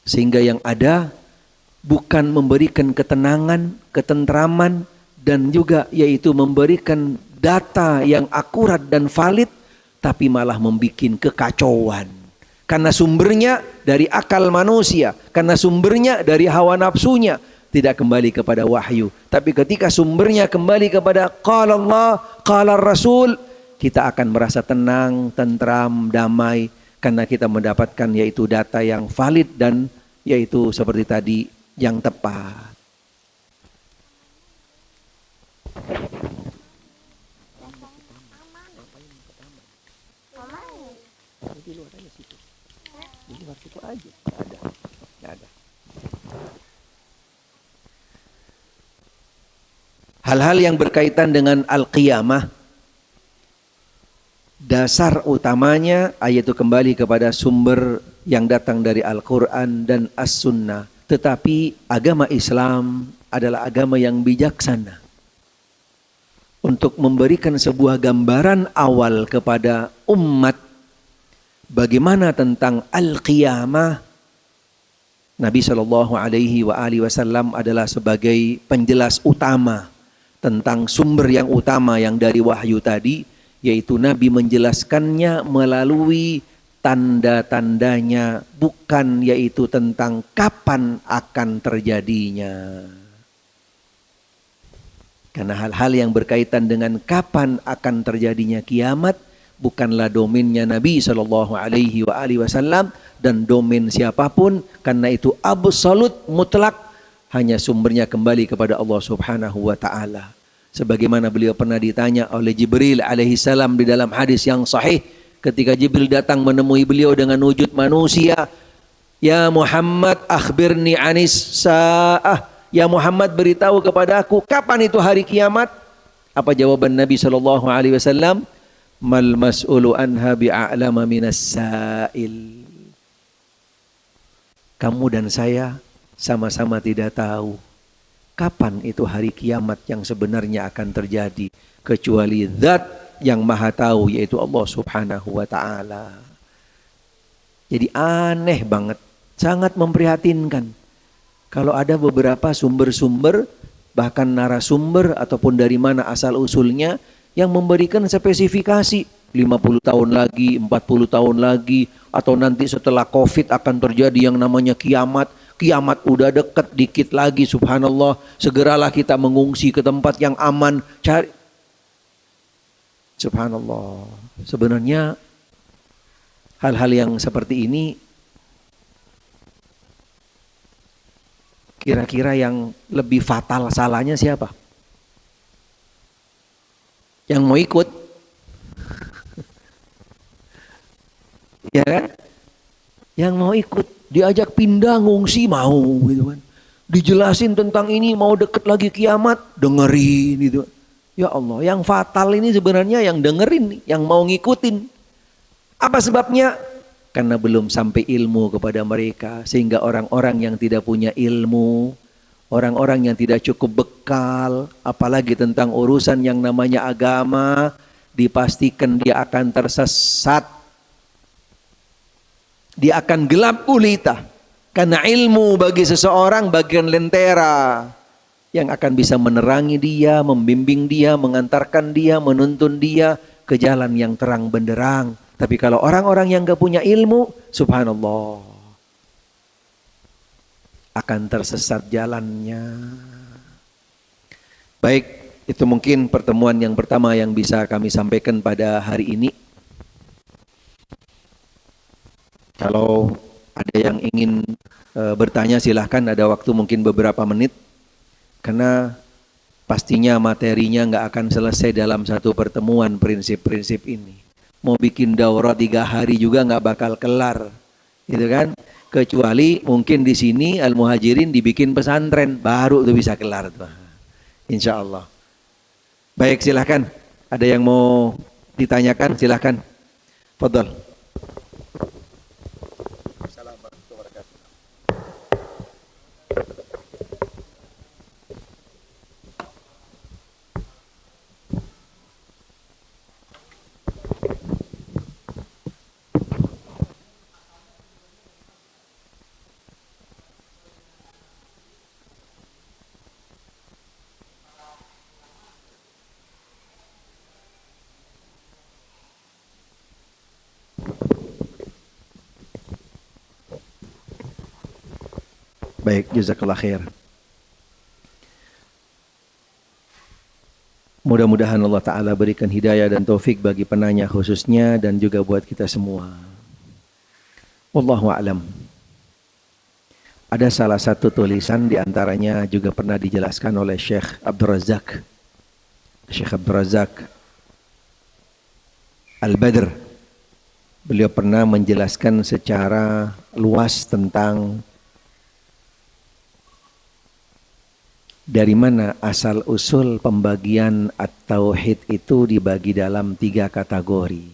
Sehingga yang ada bukan memberikan ketenangan, ketentraman, dan juga yaitu memberikan data yang akurat dan valid, tapi malah membuat kekacauan. Karena sumbernya dari akal manusia, karena sumbernya dari hawa nafsunya, tidak kembali kepada wahyu. Tapi ketika sumbernya kembali kepada qala Allah, qala Rasul, kita akan merasa tenang, tentram, damai, karena kita mendapatkan yaitu data yang valid dan yaitu seperti tadi yang tepat. Hal-hal yang berkaitan dengan al-qiyamah, dasar utamanya yaitu kembali kepada sumber yang datang dari Al-Quran dan As-Sunnah. Tetapi agama Islam adalah agama yang bijaksana untuk memberikan sebuah gambaran awal kepada umat bagaimana tentang al-qiyamah. Nabi Shallallahu Alaihi Wasallam adalah sebagai penjelas utama tentang sumber yang utama yang dari wahyu tadi, yaitu Nabi menjelaskannya melalui tanda-tandanya, bukan yaitu tentang kapan akan terjadinya. Karena hal-hal yang berkaitan dengan kapan akan terjadinya kiamat bukanlah domainnya Nabi Shallallahu Alaihi Wasallam dan domain siapapun, karena itu absolut mutlak, hanya sumbernya kembali kepada Allah Subhanahu wa taala. Sebagaimana beliau pernah ditanya oleh Jibril alaihissalam di dalam hadis yang sahih, ketika Jibril datang menemui beliau dengan wujud manusia, "Ya Muhammad, akhbirni anis sa'ah." Ya Muhammad, beritahu kepada aku kapan itu hari kiamat? Apa jawaban Nabi sallallahu alaihi wasallam? "Mal mas'ulu anha bi'a'lama minas sa'il." Kamu dan saya sama-sama tidak tahu kapan itu hari kiamat yang sebenarnya akan terjadi, kecuali zat yang maha tahu, yaitu Allah Subhanahu wa ta'ala. Jadi aneh banget, sangat memprihatinkan kalau ada beberapa sumber-sumber, bahkan narasumber ataupun dari mana asal usulnya, yang memberikan spesifikasi 50 tahun lagi, 40 tahun lagi, atau nanti setelah COVID akan terjadi yang namanya kiamat. Kiamat udah deket dikit lagi, subhanallah, segeralah kita mengungsi ke tempat yang aman, cari. Subhanallah, sebenarnya hal-hal yang seperti ini kira-kira yang lebih fatal salahnya siapa? Yang mau ikut? Ya kan? Yang mau ikut, diajak pindah ngungsi mau gitu kan. Dijelasin tentang ini, mau deket lagi kiamat, dengerin gitu. Ya Allah, yang fatal ini sebenarnya yang dengerin, yang mau ngikutin. Apa sebabnya? Karena belum sampai ilmu kepada mereka, sehingga orang-orang yang tidak punya ilmu, orang-orang yang tidak cukup bekal, apalagi tentang urusan yang namanya agama, dipastikan dia akan tersesat. Dia akan gelap gulita. Karena ilmu bagi seseorang bagian lentera yang akan bisa menerangi dia, membimbing dia, mengantarkan dia, menuntun dia ke jalan yang terang benderang. Tapi kalau orang-orang yang gak punya ilmu, subhanallah, akan tersesat jalannya. Baik, itu mungkin pertemuan yang pertama yang bisa kami sampaikan pada hari ini. Kalau ada yang ingin bertanya silahkan, ada waktu mungkin beberapa menit. Karena pastinya materinya nggak akan selesai dalam satu pertemuan prinsip-prinsip ini. Mau bikin daurah 3 hari juga nggak bakal kelar, gitu kan? Kecuali mungkin di sini Al-Muhajirin dibikin pesantren, baru tuh bisa kelar tuh. Insya Allah. Baik, silahkan. Ada yang mau ditanyakan silahkan. Fadhal. Baik, jazakallah khair. Mudah-mudahan Allah Ta'ala berikan hidayah dan taufik bagi penanya khususnya dan juga buat kita semua. Wallahu a'lam. Ada salah satu tulisan di antaranya juga pernah dijelaskan oleh Syekh Abdul Razak. Syekh Abdul Razak Al-Badr. Beliau pernah menjelaskan secara luas tentang dari mana asal usul pembagian at-tauhid itu dibagi dalam 3 kategori.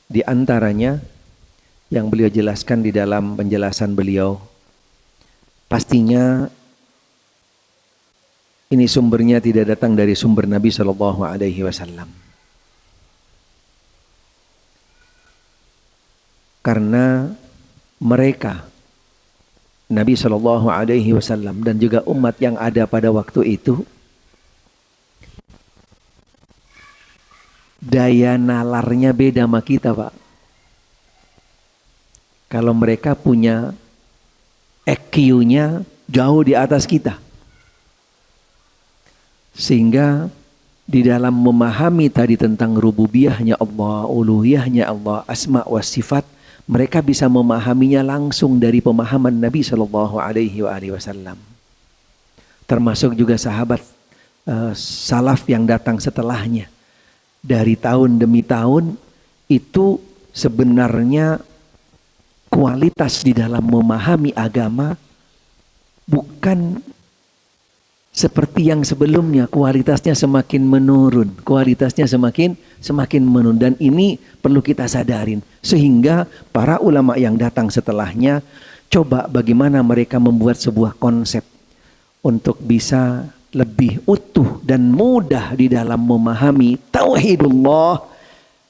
Di antaranya yang beliau jelaskan di dalam penjelasan beliau, pastinya ini sumbernya tidak datang dari sumber Nabi Shallallahu Alaihi Wasallam, karena mereka Nabi Shallallahu Alaihi Wasallam dan juga umat yang ada pada waktu itu daya nalarnya beda sama kita, Pak. Kalau mereka punya EQ-nya jauh di atas kita. Sehingga di dalam memahami tadi tentang rububiyahnya Allah, uluhiyahnya Allah, asma wa sifat, mereka bisa memahaminya langsung dari pemahaman Nabi Shallallahu Alaihi Wasallam. Termasuk juga sahabat salaf yang datang setelahnya. Dari tahun demi tahun itu sebenarnya kualitas di dalam memahami agama bukan seperti yang sebelumnya, kualitasnya semakin menurun, semakin menurun, dan ini perlu kita sadarin. Sehingga para ulama yang datang setelahnya coba bagaimana mereka membuat sebuah konsep untuk bisa lebih utuh dan mudah di dalam memahami tauhidullah.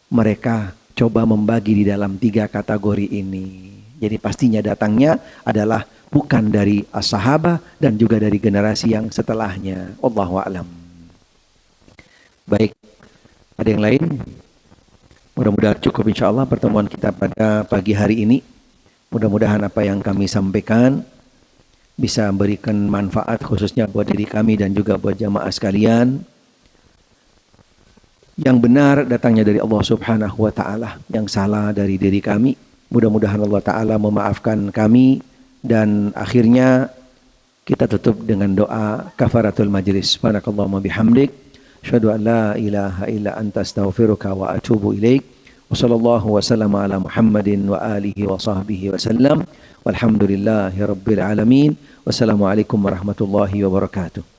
Mereka coba membagi di dalam 3 kategori ini. Jadi pastinya datangnya adalah bukan dari as-sahabah dan juga dari generasi yang setelahnya. Wallahu a'lam. Baik, ada yang lain? Mudah-mudahan cukup insyaallah pertemuan kita pada pagi hari ini. Mudah-mudahan apa yang kami sampaikan bisa memberikan manfaat khususnya buat diri kami dan juga buat jamaah sekalian. Yang benar datangnya dari Allah Subhanahu wa taala, yang salah dari diri kami. Mudah-mudahan Allah Ta'ala memaafkan kami. Dan akhirnya kita tutup dengan doa kafaratul majlis. Subhanakallahumma bihamdik, asyhadu an la ilaha illa anta astaghfiruka wa atubu ilaik. Wa sallallahu wa sallama ala Muhammadin wa alihi wa sahbihi wa sallam. Walhamdulillahi rabbil alamin. Wassalamualaikum warahmatullahi wabarakatuh.